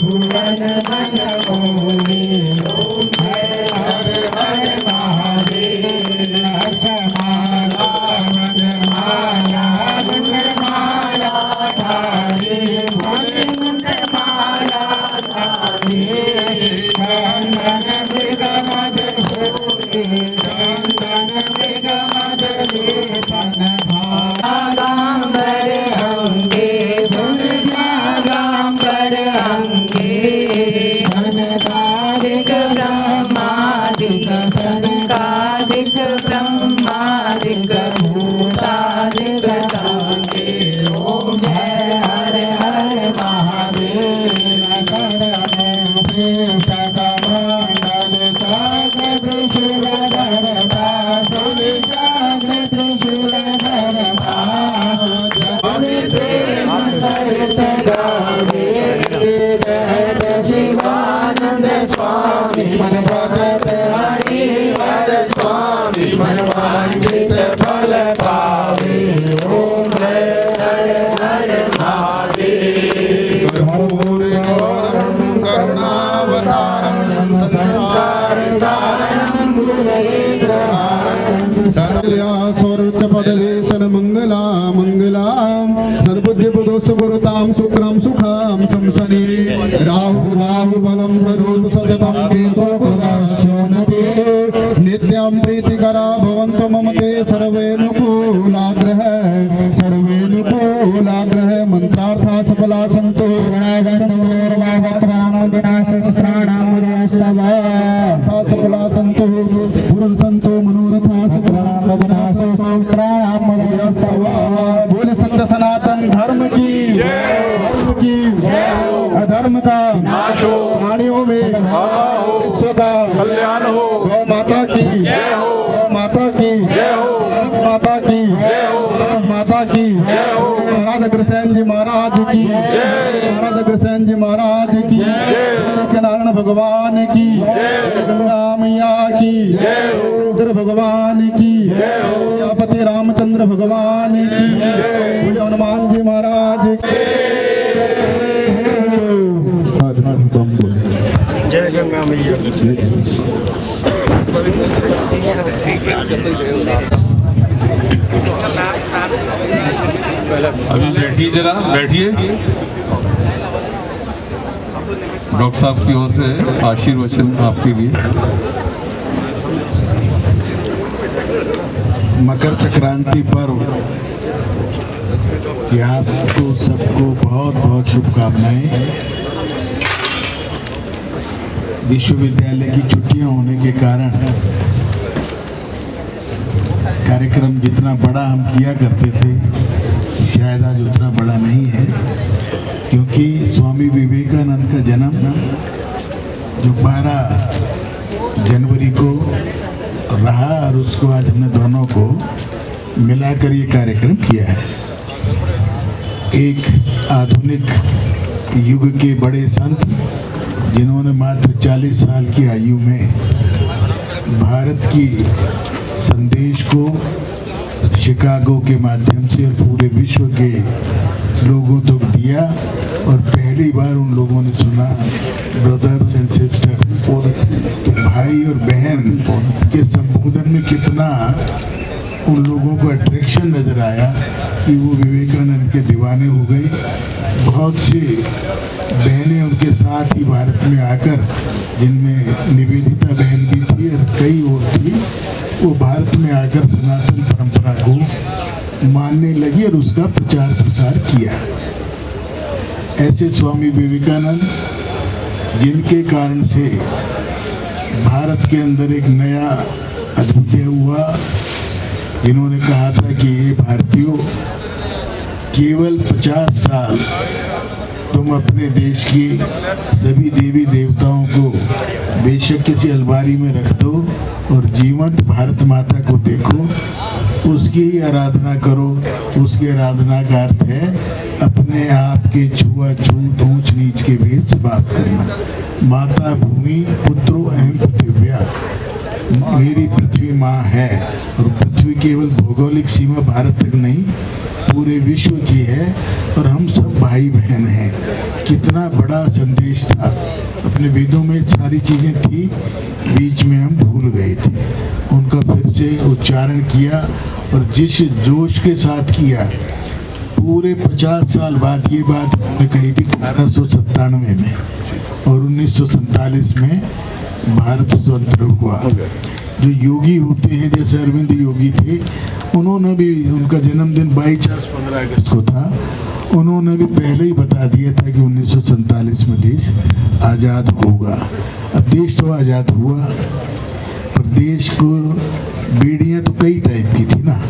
भुवन मन मोहि विष्णुदिक् ब्रह्मादिक् भूतादिक् शान्ति। ओम जय हर हर महादेव। श्रेष्ठ कमंडल साग्र त्रिशूलधर बासुर जाग्र त्रिशूलधर प्रेम सहित गावे शिवानंद स्वामी मन भगत हरि हर स्वामी मन वांछित फल पावे। ओम हर हर हर महादेव। कर्पूरगौरं करुणावतारं संसार सारं भुजगेन्द्रहारं सर्वपदलेशन मंगला मंगलां सद्बुद्धिबुद्धौ सुगुरुतां शुक्रं सुखं संसने राहु राहु बलं करोतु सततं केतो शोनते नित्यं प्रीतिकरा भवन्तु मम ते सर्वेनुकूलाग्रह मंत्रार्था सफला सन्तु सफला सन्तु पुरुषसन्तु मनोरथा बोले सत्य सनातन धर्म की अधर्म का नाश हो, प्राणियों में विश्व का कल्याण हो। गौ माता की गौ माता की भारत माता की भारत माता की महाराज अग्रसेन जी महाराज की महाराज अग्रसेन जी महाराज की नारायण भगवान की गंगा मैया की इंद्र भगवान की सियापति रामचंद्र भगवान की हनुमान जी महाराज की जय गंगा मैया। अभी बैठिए, जरा बैठिए। डॉक्टर साहब की ओर से आशीर्वचन आपके लिए। मकर संक्रांति पर्व की आपको सबको बहुत बहुत शुभकामनाएं। विश्वविद्यालय की छुट्टियां होने के कारण कार्यक्रम जितना बड़ा हम किया करते थे शायद आज उतना बड़ा नहीं है, क्योंकि स्वामी विवेकानंद का जन्म जो 12 जनवरी को रहा और उसको आज हमने दोनों को मिलाकर ये कार्यक्रम किया है। एक आधुनिक युग के बड़े संत जिन्होंने मात्र 40 साल की आयु में भारत की संदेश को शिकागो के माध्यम से पूरे विश्व के लोगों तक दिया और पहली बार उन लोगों ने सुना ब्रदर्स एंड सिस्टर्स, भाई और बहन के संबोधन में कितना उन लोगों को अट्रैक्शन नजर आया कि वो विवेकानंद के दीवाने हो गए। बहुत सी बहनें उनके साथ ही भारत में आकर, जिनमें निवेदिता बहन भी थी और कई और थी, वो भारत में आकर सनातन परंपरा को मानने लगी और उसका प्रचार प्रसार किया। ऐसे स्वामी विवेकानंद जिनके कारण से भारत के अंदर एक नया अद्भुत हुआ, जिन्होंने कहा था कि ये भारतीयों केवल 50 साल तुम अपने देश के सभी देवी देवताओं को बेशक किसी अलमारी में रख दो और जीवंत भारत माता को देखो, उसकी ही आराधना करो। उसकी आराधना का अर्थ है अपने आप के छुआछूत ऊंच नीच के भेद समाप्त करना। माता भूमि पुत्रो अहम पृथिव्या, मेरी पृथ्वी माँ है और पृथ्वी केवल भौगोलिक सीमा भारत तक नहीं पूरे विश्व की है और हम सब भाई बहन हैं। कितना बड़ा संदेश था। अपने वेदों में सारी चीज़ें थी, बीच में हम भूल गए थे। उनका फिर से उच्चारण किया और जिस जोश के साथ किया, पूरे 50 साल बाद ये बात हमने कही थी 1897 में और 1947 में भारत स्वतंत्र हुआ। जो योगी होते हैं जैसे अरविंद योगी थे, उन्होंने भी, उनका जन्मदिन 22-15 अगस्त को था, उन्होंने भी पहले ही बता दिया था कि 1947 में देश आज़ाद होगा। अब देश तो आज़ाद हुआ पर देश को बेड़ियां तो कई टाइप की थी ना।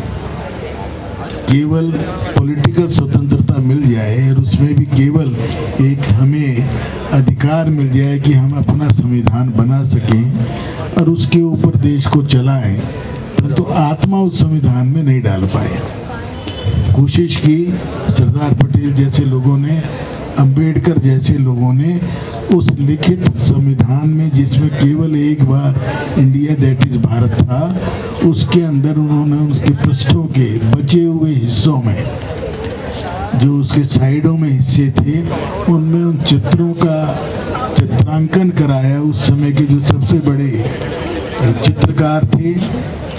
केवल पॉलिटिकल स्वतंत्रता मिल जाए और उसमें भी केवल एक हमें अधिकार मिल जाए कि हम अपना संविधान बना सकें और उसके ऊपर देश को चलाएं, परंतु आत्मा उस संविधान में नहीं डाल पाए। कोशिश की सरदार पटेल जैसे लोगों ने, अंबेडकर जैसे लोगों ने उस लिखित संविधान में, जिसमें केवल एक बार इंडिया दैट इज भारत था, उसके अंदर उन्होंने उसके पृष्ठों के बचे हुए हिस्सों में, जो उसके साइडों में हिस्से थे, उनमें उन चित्रों का चित्रांकन कराया। उस समय के जो सबसे बड़े चित्रकार थे,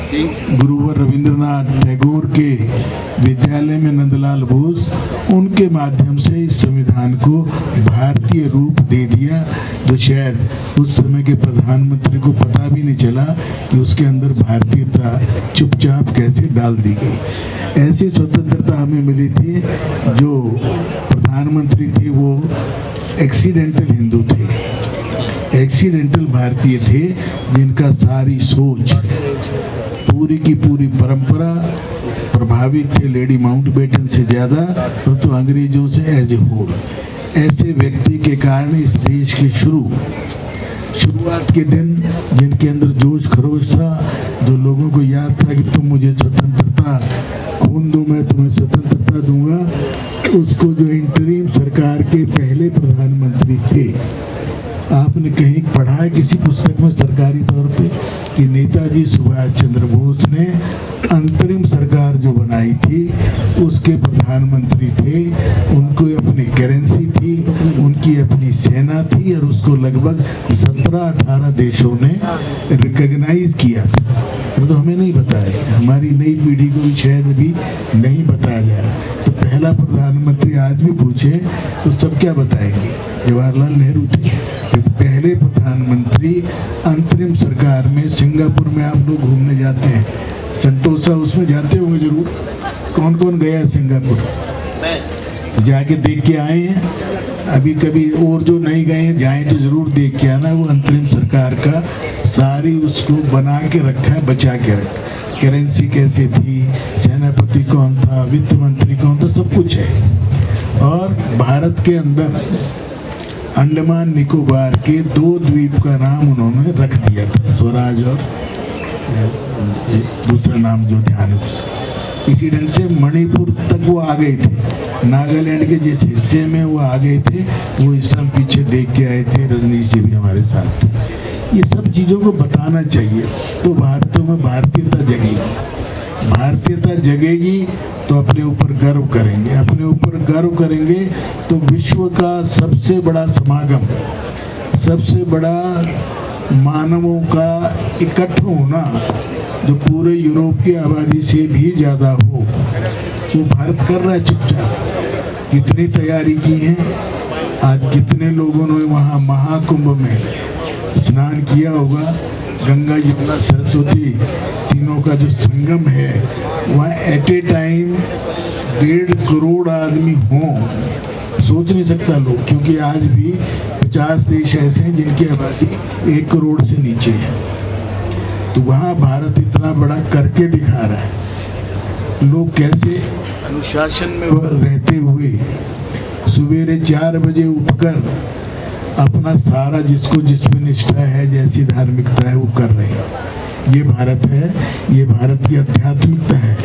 गुरुवर रविंद्रनाथ टैगोर के विद्यालय में नंदलाल बोस, उनके माध्यम से इस संविधान को भारतीय रूप दे दिया, जो शायद उस समय के प्रधानमंत्री को पता भी नहीं चला कि उसके अंदर भारतीयता चुपचाप कैसे डाल दी गई। ऐसी स्वतंत्रता हमें मिली थी। जो प्रधानमंत्री थे वो एक्सीडेंटल हिंदू थे, एक्सीडेंटल भारतीय थे, जिनका सारी सोच, पूरी की पूरी परंपरा प्रभावित थे लेडी माउंटबेटन से ज़्यादा, परंतु अंग्रेजों से एज ए होल। ऐसे व्यक्ति के कारण इस देश की शुरुआत के दिन, जिनके अंदर जोश खरोश था, जो लोगों को याद था कि तुम मुझे स्वतंत्रता खून दो, मैं तुम्हें स्वतंत्रता दूंगा, उसको जो इंटरिम सरकार के पहले प्रधानमंत्री थे, आपने कहीं पढ़ा है किसी पुस्तक में सरकारी तौर पे कि नेताजी सुभाष चंद्र बोस ने अंतरिम सरकार जो बनाई थी उसके प्रधानमंत्री थे। उनको अपनी करेंसी थी, उनकी अपनी सेना थी और उसको लगभग 17-18 देशों ने रिकॉग्नाइज किया। तो हमें नहीं बताया, हमारी नई पीढ़ी को भी शायद अभी नहीं बताया जा रहा। तो पहला प्रधानमंत्री आज भी पूछे तो सब क्या बताएंगे? जवाहरलाल नेहरू थे पहले प्रधानमंत्री। अंतरिम सरकार में सिंगापुर में आप लोग घूमने जाते हैं, संतोषा उसमें जाते होंगे जरूर। कौन कौन गया है सिंगापुर? जाके देख के आए हैं? अभी कभी और जो नहीं गए हैं जाएं तो जरूर देख के आना। वो अंतरिम सरकार का सारी उसको बना के रखा है, बचा के रखा। करेंसी कैसे थी, सेनापति कौन था, वित्त मंत्री कौन था, सब कुछ है। और भारत के अंदर अंडमान निकोबार के 2 द्वीप का नाम उन्होंने रख दिया था, स्वराज और दूसरा नाम जो ध्यान है। इसी ढंग से मणिपुर तक वो आ गए थे, नागालैंड के जिस हिस्से में वो आ गए थे वो हिस्सा पीछे देख के आए थे। रजनीश जी भी हमारे साथ थे। ये सब चीज़ों को बताना चाहिए तो भारतीयों में भारतीयता जगेगी। भारतीयता जगेगी तो अपने ऊपर गर्व करेंगे, अपने ऊपर गर्व करेंगे तो विश्व का सबसे बड़ा समागम, सबसे बड़ा मानवों का इकट्ठा होना, जो पूरे यूरोप की आबादी से भी ज़्यादा हो, वो भारत कर रहा है चुपचाप। कितनी तैयारी की है, आज कितने लोगों ने वहाँ महाकुंभ में स्नान किया होगा। गंगा यमुना सरस्वती तीनों का जो संगम है वहाँ एट ए टाइम 1.5 करोड़ आदमी हों, सोच नहीं सकता लोग, क्योंकि आज भी 50 देश ऐसे हैं जिनकी आबादी 1 करोड़ से नीचे है। तो वहाँ भारत इतना बड़ा करके दिखा रहा है। लोग कैसे अनुशासन में रहते हुए सवेरे 4 बजे उठकर अपना सारा जिसको जिसमें निष्ठा है, जैसी धार्मिकता है वो कर रहे हैं। ये भारत है, ये भारत की आध्यात्मिकता है।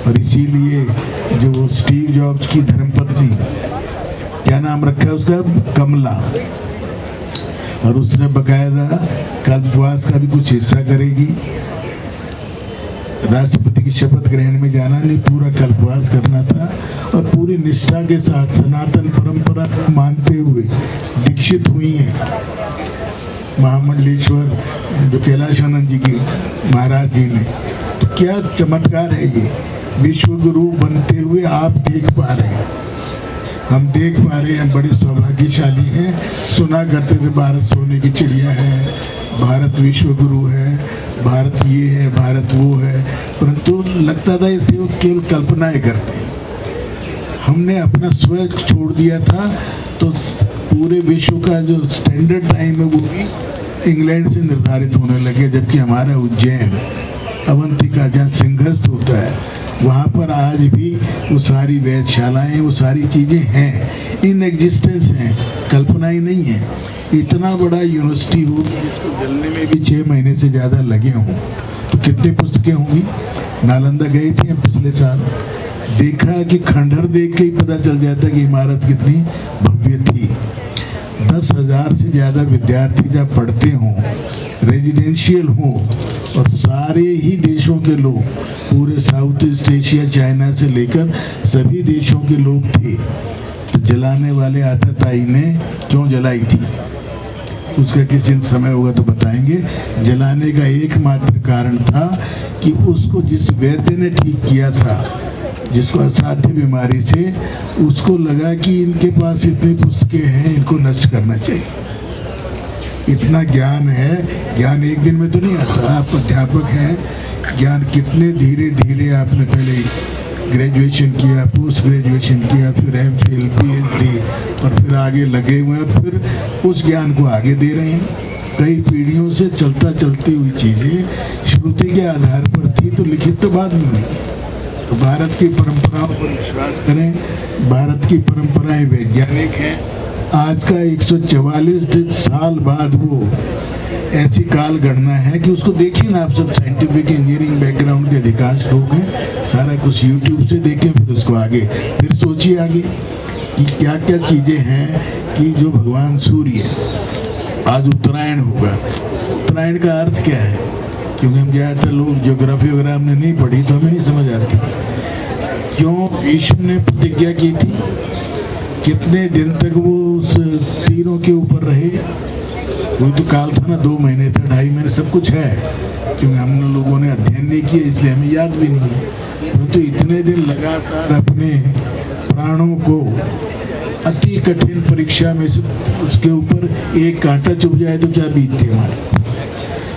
और इसीलिए जो स्टीव जॉब्स की धर्मपत्नी, क्या नाम रखा है उसका, कमला, और उसने बकायदा कल्पवास का भी कुछ हिस्सा करेगी। राष्ट्रपति की शपथ ग्रहण में जाना नहीं, पूरा कल्पवास करना था और पूरी निष्ठा के साथ सनातन परंपरा को मानते हुए दीक्षित हुई हैं। महामंडलेश्वर जो कैलाशानंद जी की महाराज जी ने, तो क्या चमत्कार है ये, विश्व गुरु बनते हुए आप देख पा रहे हैं, हम देख पा रहे हैं, बड़े सौभाग्यशाली हैं। सुना करते थे भारत सोने की चिड़िया है, भारत विश्व गुरु है, भारत ये है, भारत वो है, परंतु लगता था इसे वो केवल कल्पनाएं करते हैं। हमने अपना स्वयं छोड़ दिया था तो पूरे विश्व का जो स्टैंडर्ड टाइम है वो भी इंग्लैंड से निर्धारित होने लगे, जबकि हमारा उज्जैन अवंतिका जहाँ संघर्ष होता है, वहाँ पर आज भी वो सारी वेधशालाएँ, वो सारी चीज़ें हैं, इन एग्जिस्टेंस हैं, कल्पना ही नहीं है। इतना बड़ा यूनिवर्सिटी होगी जिसको जलने में भी 6 महीने से ज़्यादा लगे हों, तो कितनी पुस्तकें होंगी। नालंदा गए थे हम पिछले साल, देखा कि खंडहर देख के ही पता चल जाता कि इमारत कितनी भव्य थी। 10,000 से ज़्यादा विद्यार्थी जब पढ़ते हों, रेजिडेंशियल हों, और सारे ही देशों के लोग, पूरे साउथ ईस्ट एशिया, चाइना से लेकर सभी देशों के लोग थे, तो जलाने वाले आताताई ने क्यों जलाई थी, उसका किसी समय होगा तो बताएंगे। जलाने का एकमात्र कारण था कि उसको जिस वैद्य ने ठीक किया था, जिसको असाध्य बीमारी से, उसको लगा कि इनके पास इतनी पुस्तकें हैं, इनको नष्ट करना चाहिए। इतना ज्ञान है, ज्ञान एक दिन में तो नहीं आता। आप अध्यापक हैं, ज्ञान कितने धीरे धीरे आपने पहले ग्रेजुएशन किया, पोस्ट ग्रेजुएशन किया, फिर एमफिल, पीएचडी, और फिर आगे लगे हुए हैं, फिर उस ज्ञान को आगे दे रहे हैं। कई पीढ़ियों से चलती हुई चीज़ें श्रुति के आधार पर थी, तो लिखित तो बाद में हुई। तो भारत की परंपराओं पर विश्वास करें, भारत की परंपराएं वैज्ञानिक हैं। आज का 144 साल बाद वो ऐसी काल गणना है कि उसको देखिए ना आप सब, साइंटिफिक इंजीनियरिंग बैकग्राउंड के अधिकांश लोग हैं, सारा कुछ यूट्यूब से देखें, फिर उसको आगे फिर सोचिए आगे कि क्या क्या चीज़ें हैं कि जो भगवान सूर्य, आज उत्तरायण होगा, उत्तरायण का अर्थ क्या है, क्योंकि हम ज़्यादातर लोग ज्योग्राफी वगैरह हमने नहीं पढ़ी तो हमें नहीं समझ आती। क्यों भीष्म ने प्रतिज्ञा की थी, कितने दिन तक वो उस तीरों के ऊपर रहे, वो तो काल था ना, 2 महीने था, 2.5 महीने, सब कुछ है, क्योंकि हम लोगों ने अध्ययन नहीं किया इसलिए हमें याद भी नहीं है। तो इतने दिन लगातार अपने प्राणों को अति कठिन परीक्षा में से, उसके ऊपर एक कांटा चुभ जाए तो क्या बीतती हमारी,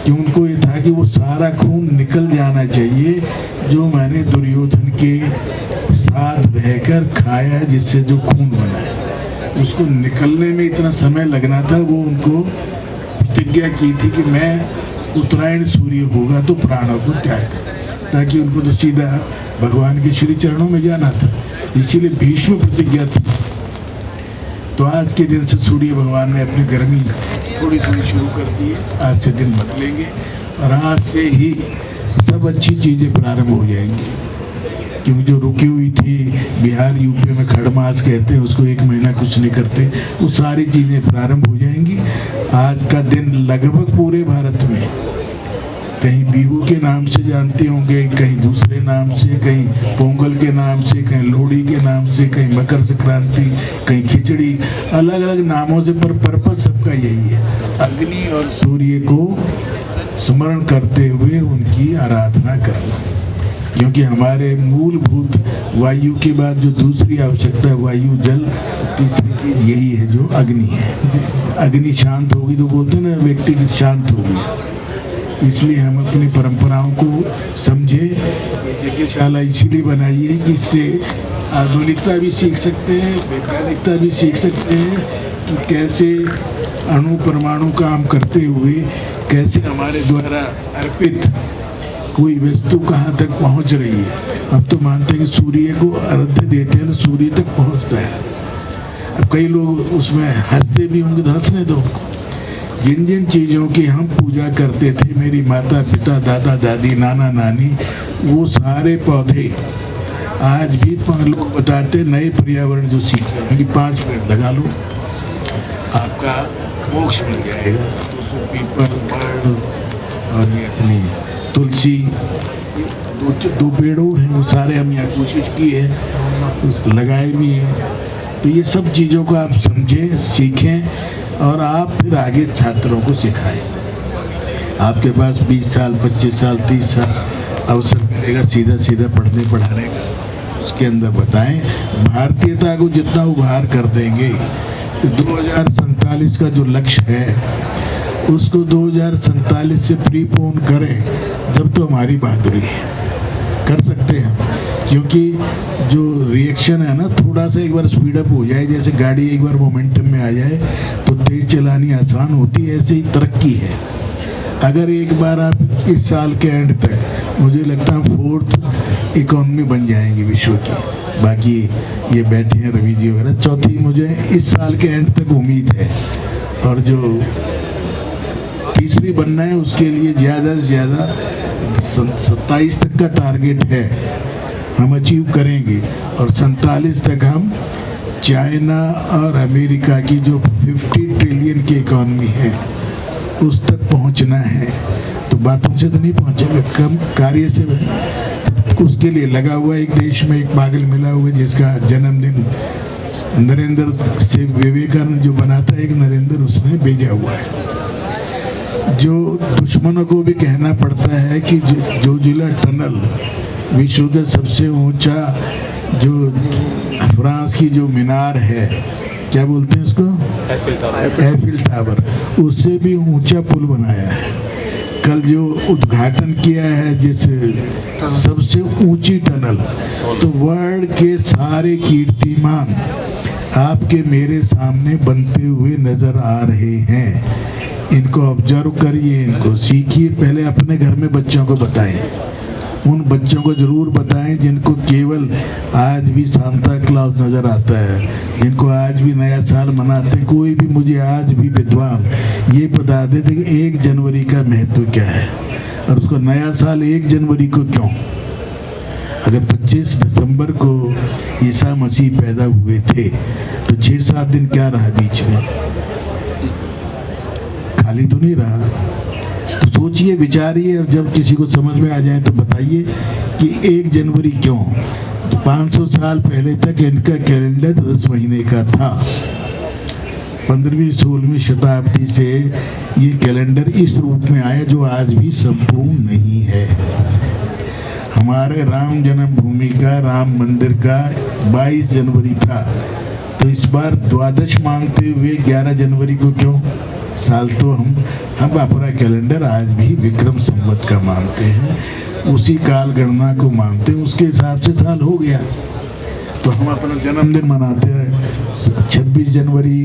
कि उनको ये था कि वो सारा खून निकल जाना चाहिए जो मैंने दुर्योधन के साथ रहकर खाया, जिससे जो खून बना है, उसको निकलने में इतना समय लगना था। वो उनको प्रतिज्ञा की थी कि मैं उत्तरायण सूर्य होगा तो प्राणों को त्याग कर, ताकि उनको तो सीधा भगवान के श्री चरणों में जाना था, इसीलिए भीष्म प्रतिज्ञा थी। तो आज के दिन से सूर्य भगवान ने अपनी गर्मी थोड़ी थोड़ी शुरू कर दी है, आज से दिन बदलेंगे और आज से ही सब अच्छी चीज़ें प्रारंभ हो जाएंगी। क्योंकि जो रुकी हुई थी, बिहार यूपी में खड़मास कहते हैं उसको, 1 महीना कुछ नहीं करते, वो सारी चीज़ें प्रारंभ हो जाएंगी। आज का दिन लगभग पूरे भारत में कहीं बिहू के नाम से जानते होंगे, कहीं दूसरे नाम से, कहीं पोंगल के नाम से, कहीं लोहड़ी के नाम से, कहीं मकर संक्रांति, कहीं खिचड़ी, अलग अलग नामों से, पर पर्पस सबका यही है, अग्नि और सूर्य को स्मरण करते हुए उनकी आराधना करना। क्योंकि हमारे मूलभूत वायु के बाद जो दूसरी आवश्यकता है, वायु, जल, तीसरी चीज यही है जो अग्नि है। अग्नि शांत होगी तो बोलते हैं ना, व्यक्ति की शांत होगी। इसलिए हम अपनी परंपराओं को समझे। यज्ञशाला इसीलिए बनाई है कि इससे आधुनिकता भी सीख सकते हैं, वैज्ञानिकता भी सीख सकते हैं कि कैसे अणु परमाणु काम करते हुए कैसे हमारे द्वारा अर्पित कोई वस्तु कहाँ तक पहुँच रही है। अब तो मानते हैं कि सूर्य को अर्घ्य देते हैं तो सूर्य तक पहुँचता है। अब कई लोग उसमें हंसते भी होंगे तो हंसने दो। जिन जिन चीज़ों की हम पूजा करते थे, मेरी माता पिता, दादा दादी, नाना नानी, वो सारे पौधे आज भी लोग बताते, नए पर्यावरण जो सीखे कि 5 पेड़ लगा लो आपका मोक्ष मिल जाएगा। तो उसमें पीपल, बड़ और ये अपनी तुलसी, दो पेड़ और हैं, वो सारे हम यहाँ कोशिश की है, उसको लगाए भी हैं। तो ये सब चीज़ों को आप समझें, सीखें और आप फिर आगे छात्रों को सिखाएं। आपके पास 20 साल, 25 साल, 30 साल अवसर मिलेगा सीधा सीधा पढ़ने पढ़ाने का। उसके अंदर बताएं, भारतीयता को जितना उभार कर देंगे, तो 2047 का जो लक्ष्य है उसको 2047 से प्रीपोन करें, जब तो हमारी बहादुरी है, कर सकते हैं। क्योंकि जो रिएक्शन है ना, थोड़ा सा एक बार स्पीड अप हो जाए, जैसे गाड़ी एक बार मोमेंटम में आ जाए तो तेज चलानी आसान होती है, ऐसे ही तरक्की है। अगर एक बार आप इस साल के एंड तक मुझे लगता है 4th इकोनॉमी बन जाएंगी विश्व की। बाकी ये बैठे हैं रवि जी वगैरह, चौथी मुझे इस साल के एंड तक उम्मीद है। और जो तीसरी बनना है उसके लिए ज़्यादा से ज़्यादा 27 तक का टारगेट है, हम अचीव करेंगे। और 47 तक हम चाइना और अमेरिका की जो 50 ट्रिलियन की इकॉनमी है उस तक पहुंचना है। तो बातों से तो नहीं पहुंचेगा, कम कार्य से। उसके लिए लगा हुआ एक देश में एक पागल मिला हुआ है जिसका जन्मदिन नरेंद्र से विवेकानंद जो बनाता है एक नरेंद्र, उसने भेजा हुआ है। जो दुश्मनों को भी कहना पड़ता है कि जो जिला टनल विश्व का सबसे ऊंचा, जो फ्रांस की जो मीनार है, क्या बोलते हैं उसको, एफिल टावर, उससे भी ऊंचा पुल बनाया है। कल जो उद्घाटन किया है जिस सबसे ऊंची टनल, तो वर्ल्ड के सारे कीर्तिमान आपके मेरे सामने बनते हुए नजर आ रहे हैं। इनको ऑब्जर्व करिए, इनको सीखिए। पहले अपने घर में बच्चों को बताएं, उन बच्चों को जरूर बताएं जिनको केवल आज भी सांता क्लॉज नज़र आता है, जिनको आज भी नया साल मनाते हैं। कोई भी मुझे आज भी विद्वान ये बता देते कि 1 जनवरी का महत्व क्या है और उसको नया साल 1 जनवरी को क्यों। अगर 25 दिसंबर को ईसा मसीह पैदा हुए थे तो 6-7 दिन क्या रहा बीच में, खाली तो नहीं रहा। तो सोचिए, विचारिए, और जब किसी को समझ में आ जाए तो बताइए कि 1 जनवरी क्यों। तो 500 साल पहले तक इनका कैलेंडर 10 महीने का था। 15वीं-16वीं शताब्दी से ये कैलेंडर इस रूप में आया जो आज भी संपूर्ण नहीं है। हमारे राम जन्मभूमि का, राम मंदिर का 22 जनवरी था, तो इस बार द्वादश मानते हुए 11 जनवरी को क्यों। साल तो हम अपना कैलेंडर आज भी विक्रम संवत का मानते हैं, उसी काल गणना को मानते हैं, उसके हिसाब से साल हो गया। तो हम अपना जन्मदिन मनाते हैं 26 जनवरी,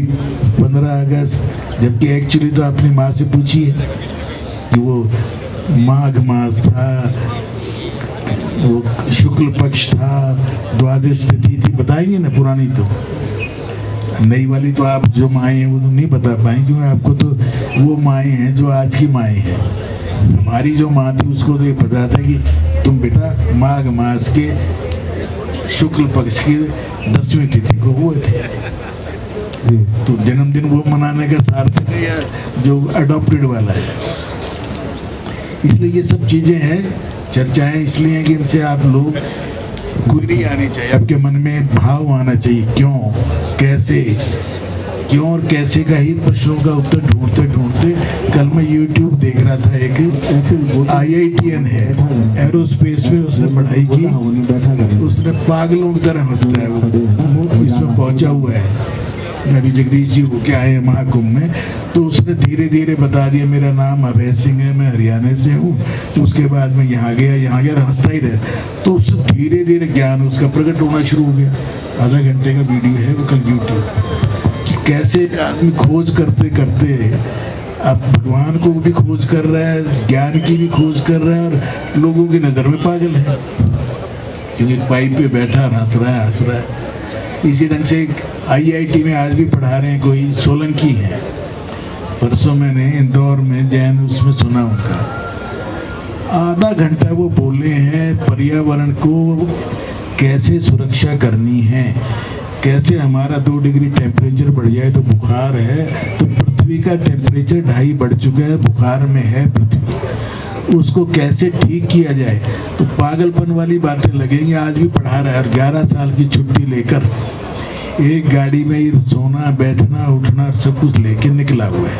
15 अगस्त, जबकि एक्चुअली तो अपनी माँ से पूछिए कि वो माघ मास था, वो शुक्ल पक्ष था, द्वादश तिथि थी, बताएंगे ना। पुरानी तो, नई वाली तो आप जो माएँ हैं वो तो नहीं बता पाएंगे, क्योंकि आपको तो वो माएँ हैं जो आज की माएँ हैं। हमारी जो माँ थी उसको तो ये पता था कि तुम बेटा माघ मास के शुक्ल पक्ष की 10वीं तिथि को हुए थे। तो जन्मदिन वो मनाने का सार्थक है या जो अडॉप्टेड वाला है। इसलिए ये सब चीज़ें हैं, चर्चाएं इसलिए हैं कि इनसे आप लोग क्वेरी आनी चाहिए, आपके मन में भाव आना चाहिए, क्यों, कैसे, क्यों और कैसे का ही प्रश्नों का उत्तर ढूंढते ढूंढते। कल मैं YouTube देख रहा था, एक IITN है, एरोस्पेस में उसने पढ़ाई की, उसने पागलों की तरह हंसता है, वो इसमें पहुंचा हुआ है। अभी जगदीश जी होके आए हैं महाकुंभ में, तो उसने धीरे धीरे बता दिया मेरा नाम अभय सिंह है, मैं हरियाणा से हूँ। तो उसके बाद मैं यहाँ गया हंसता ही रहा। तो उससे धीरे धीरे ज्ञान उसका प्रकट होना शुरू हो गया। आधा घंटे का वीडियो है वो कल YouTube। कैसे एक आदमी खोज करते करते अब भगवान को भी खोज कर रहा है, ज्ञान की भी खोज कर रहा है, और लोगों की नज़र में पागल है, क्योंकि एक पाइप पे बैठा हंस रहा है। इसी ढंग से IIT में आज भी पढ़ा रहे हैं, कोई सोलंकी है, परसों मैंने इंदौर में जैन उसमें सुना उनका, आधा घंटा वो बोले हैं पर्यावरण को कैसे सुरक्षा करनी है, कैसे हमारा 2 डिग्री टेम्परेचर बढ़ जाए तो बुखार है, तो पृथ्वी का टेम्परेचर 2.5 बढ़ चुका है, बुखार में है पृथ्वी, उसको कैसे ठीक किया जाए। तो पागलपन वाली बातें लगेंगी। आज भी पढ़ा रहा है, और 11 साल की छुट्टी लेकर एक गाड़ी में ही सोना बैठना उठना सब कुछ लेके निकला हुआ है।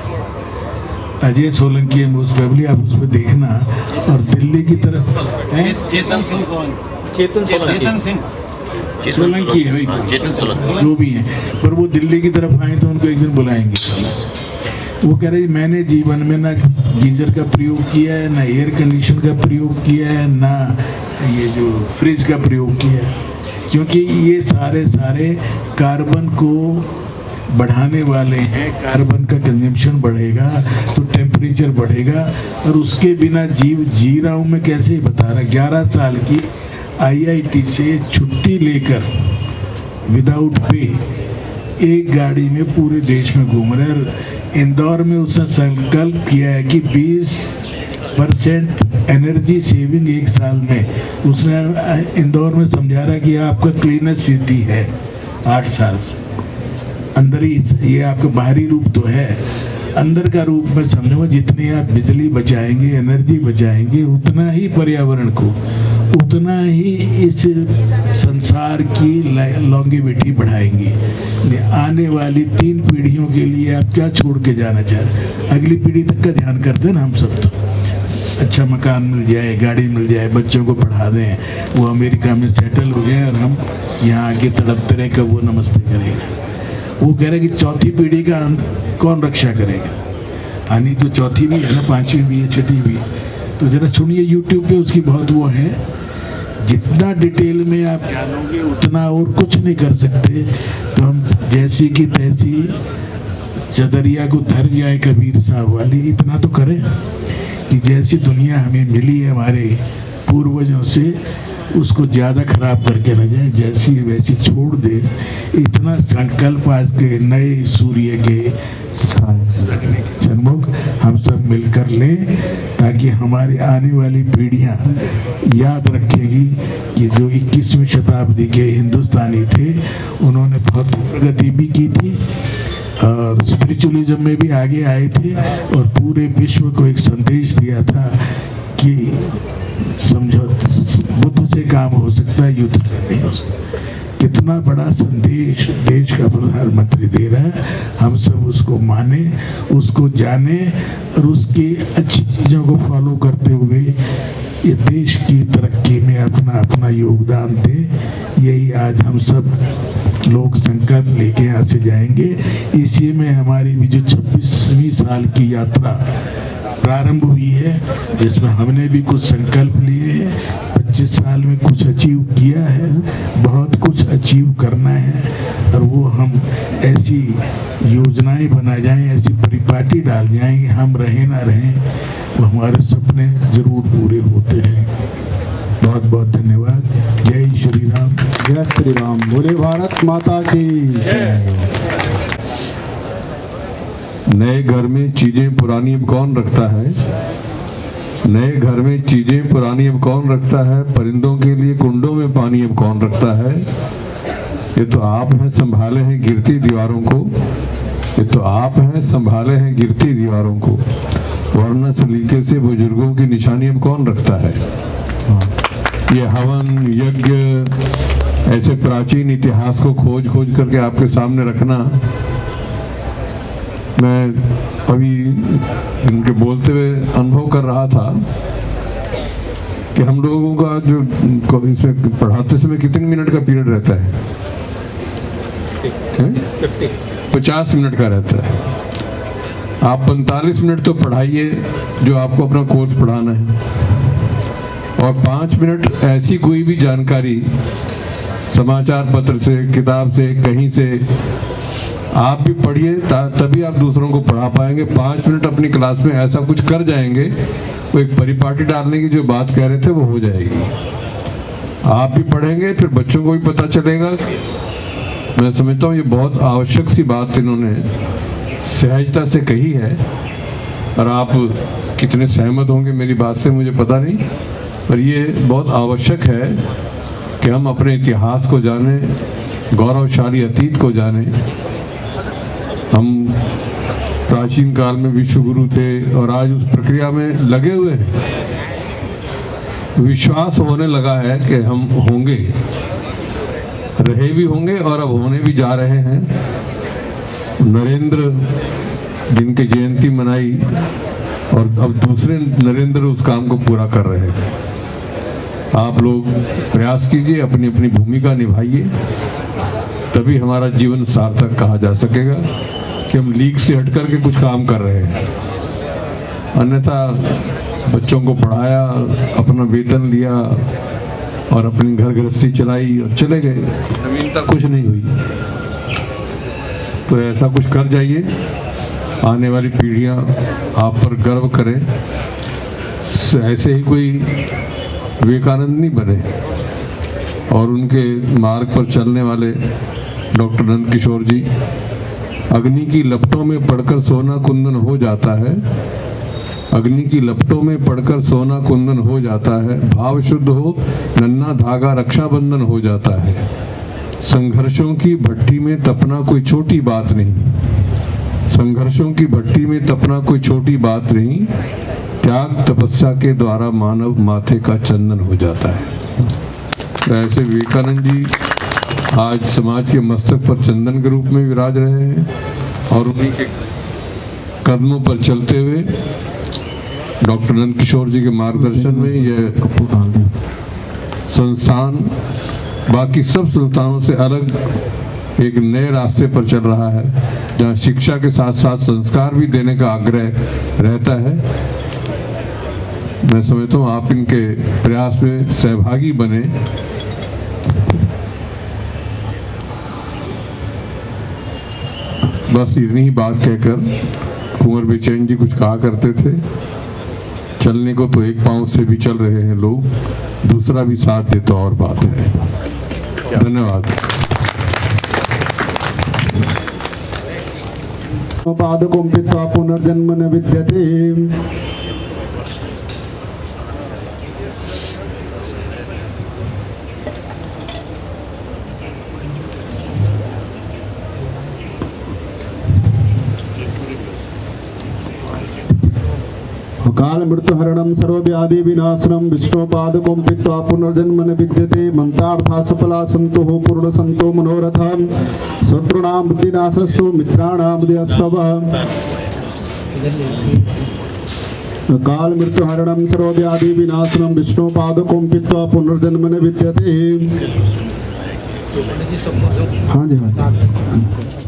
अजय सोलंकी है मोस्ट प्रोबेबली, आप उस पर देखना। और दिल्ली की तरफ है चेतन सोलंकी है भाई, जो भी है, पर वो दिल्ली की तरफ आए तो उनको एक दिन बुलाएंगे। वो कह रहे मैंने जीवन में ना गीजर का प्रयोग किया है, ना एयर कंडीशन का प्रयोग किया है, ना ये जो फ्रिज का प्रयोग किया है, क्योंकि ये सारे कार्बन को बढ़ाने वाले हैं। कार्बन का कंजम्पशन बढ़ेगा तो टेम्परेचर बढ़ेगा, और उसके बिना जीव जी रहा हूँ मैं कैसे बता रहा। 11 साल की IIT से छुट्टी लेकर विदाउट पे एक गाड़ी में पूरे देश में घूम रहे हैं। इंदौर में उसने संकल्प किया है कि 20% एनर्जी सेविंग एक साल में। उसने इंदौर में समझा रहा कि आपका क्लीनेस्ट सिटी है 8 साल से। अंदर ही ये आपका बाहरी रूप तो है, अंदर का रूप में समझो जितनी आप बिजली बचाएंगे, एनर्जी बचाएंगे, उतना ही पर्यावरण को, उतना ही इस संसार की लॉन्गेविटी बढ़ाएंगे। आने वाली 3 पीढ़ियों के लिए आप क्या छोड़ के जाना चाह रहे हैं? अगली पीढ़ी तक का ध्यान करते हैं ना हम सब। तो अच्छा मकान मिल जाए, गाड़ी मिल जाए, बच्चों को पढ़ा दें, वो अमेरिका में सेटल हो गए और हम यहाँ आके तड़पते रहे कब वो नमस्ते करेगा। वो कह रहे कि चौथी पीढ़ी का कौन रक्षा करेगा। आनी तो चौथी भी है ना, 5वीं भी है, 6ठी भी है। तो जरा सुनिए, यूट्यूब पे उसकी बहुत वो है। जितना डिटेल में आप जानोगे उतना और कुछ नहीं कर सकते। तो हम जैसी की तैसी चदरिया को धर जाए कबीर साहब वाली, इतना तो करें कि जैसी दुनिया हमें मिली है हमारे पूर्वजों से, उसको ज़्यादा खराब करके न जाए, जैसी वैसी छोड़ दे। इतना संकल्प आज के नए सूर्य के रखने के सन्मुख हम सब मिलकर लें, ताकि हमारी आने वाली पीढ़ियां याद रखेंगी कि जो 21वीं शताब्दी के हिंदुस्तानी थे उन्होंने बहुत प्रगति भी की थी और स्पिरिचुअलिज्म में भी आगे आए थे और पूरे विश्व को एक संदेश दिया था कि समझो बुद्ध से काम हो सकता है, युद्ध से नहीं हो सकता। कितना बड़ा संदेश देश का प्रधानमंत्री दे रहा है। हम सब उसको माने, उसको जाने और उसकी अच्छी चीज़ों को फॉलो करते हुए ये देश की तरक्की में अपना अपना योगदान दे। यही आज हम सब लोग संकल्प लेके यहाँ से जाएंगे। इसी में हमारी भी जो 26वीं साल की यात्रा प्रारंभ हुई है, जिसमें हमने भी कुछ संकल्प लिए हैं। 25 साल में कुछ अचीव किया है, बहुत कुछ अचीव करना है, और वो हम ऐसी योजनाएं बना जाएं, ऐसी परिपाटी डाल जाएं, हम रहें ना रहें, वो हमारे सपने जरूर पूरे होते हैं। बहुत बहुत धन्यवाद। जय श्री राम। जय श्री राम। बोले भारत माता की जय। नए घर में चीजें पुरानी अब कौन रखता है? नए घर में चीजें पुरानी अब कौन रखता है? परिंदों के लिए कुंडों में पानी अब कौन रखता है? ये तो आप हैं संभाले हैं गिरती दीवारों को, ये तो आप हैं संभाले हैं गिरती दीवारों को, वरना सलीके से बुजुर्गों की निशानी अब कौन रखता है? ये हवन यज्ञ ऐसे प्राचीन इतिहास को खोज खोज करके आपके सामने रखना, मैं अभी इनके बोलते हुए अनुभव कर रहा था कि हम लोगों का जो इसमें पढ़ाते समय कितने मिनट का पीरियड रहता है? 50 मिनट का रहता है। आप 45 मिनट तो पढ़ाइए जो आपको अपना कोर्स पढ़ाना है, और 5 मिनट ऐसी कोई भी जानकारी समाचार पत्र से, किताब से, कहीं से आप भी पढ़िए, तभी आप दूसरों को पढ़ा पाएंगे। 5 मिनट अपनी क्लास में ऐसा कुछ कर जाएंगे, वो एक परिपाटी डालने की जो बात कह रहे थे वो हो जाएगी। आप भी पढ़ेंगे, फिर बच्चों को भी पता चलेगा। मैं समझता हूँ ये बहुत आवश्यक सी बात इन्होंने सहजता से कही है, और आप कितने सहमत होंगे मेरी बात से मुझे पता नहीं, पर ये बहुत आवश्यक है कि हम अपने इतिहास को जानें, गौरवशाली अतीत को जानें। हम प्राचीन काल में विश्व गुरु थे और आज उस प्रक्रिया में लगे हुए हैं। विश्वास होने लगा है कि हम होंगे, रहे भी होंगे और अब होने भी जा रहे हैं। नरेंद्र जिनकी जयंती मनाई और अब दूसरे नरेंद्र उस काम को पूरा कर रहे हैं। आप लोग प्रयास कीजिए, अपनी अपनी भूमिका निभाइए, तभी हमारा जीवन सार्थक कहा जा सकेगा कि हम लीग से हट करके कुछ काम कर रहे हैं। अन्यथा बच्चों को पढ़ाया, अपना वेतन लिया और अपनी घर गृहस्थी चलाई और चले गए, नवीनता कुछ नहीं हुई। तो ऐसा कुछ कर जाइए, आने वाली पीढ़ियां आप पर गर्व करें। ऐसे ही कोई विवेकानंद नहीं बने, और उनके मार्ग पर चलने वाले डॉक्टर नंद किशोर जी, अग्नि की लपटों में पड़कर सोना कुंदन हो जाता है, अग्नि की लपटों में पड़कर सोना कुंदन हो जाता है, भाव शुद्ध हो नन्हा धागा रक्षाबंधन हो जाता है। संघर्षों की भट्टी में तपना कोई छोटी बात नहीं, संघर्षों की भट्टी में तपना कोई छोटी बात नहीं, त्याग तपस्या के द्वारा मानव माथे का चंदन हो जाता है। तो ऐसे विवेकानंद जी आज समाज के मस्तक पर चंदन के रूप में विराज रहे हैं, और उन्हीं के कदमों पर चलते हुए डॉक्टर नंद किशोर जी के मार्गदर्शन में यह संस्थान बाकी सब संस्थानों से अलग एक नए रास्ते पर चल रहा है, जहां शिक्षा के साथ साथ संस्कार भी देने का आग्रह रहता है। मैं समझता हूँ आप इनके प्रयास में सहभागी बने। बस इतनी ही बात कहकर कुंवर बेचैन जी कुछ कहा करते थे, चलने को तो एक पांव से भी चल रहे हैं लोग, दूसरा भी साथ दे तो और बात है। धन्यवाद। पादकुंपित्वा पुनर्जन्म न विद्यते। काल मृत्यु हरणम सर्वव्याधि विनाशनम विष्णुपादकं पीत्वा पुनर्जन्म न विद्यते। मंत्रार्था सफला संतो पूर्ण संतो मनोरथम शत्रुणां बुद्धिनाशस्तु मित्राणां बुद्धिस्तव। काल मृत्यु हरणम सर्वव्याधि विनाशनम विष्णुपादकं पीत्वा पुनर्जन्म न विद्यते। हाँ जी हाँ।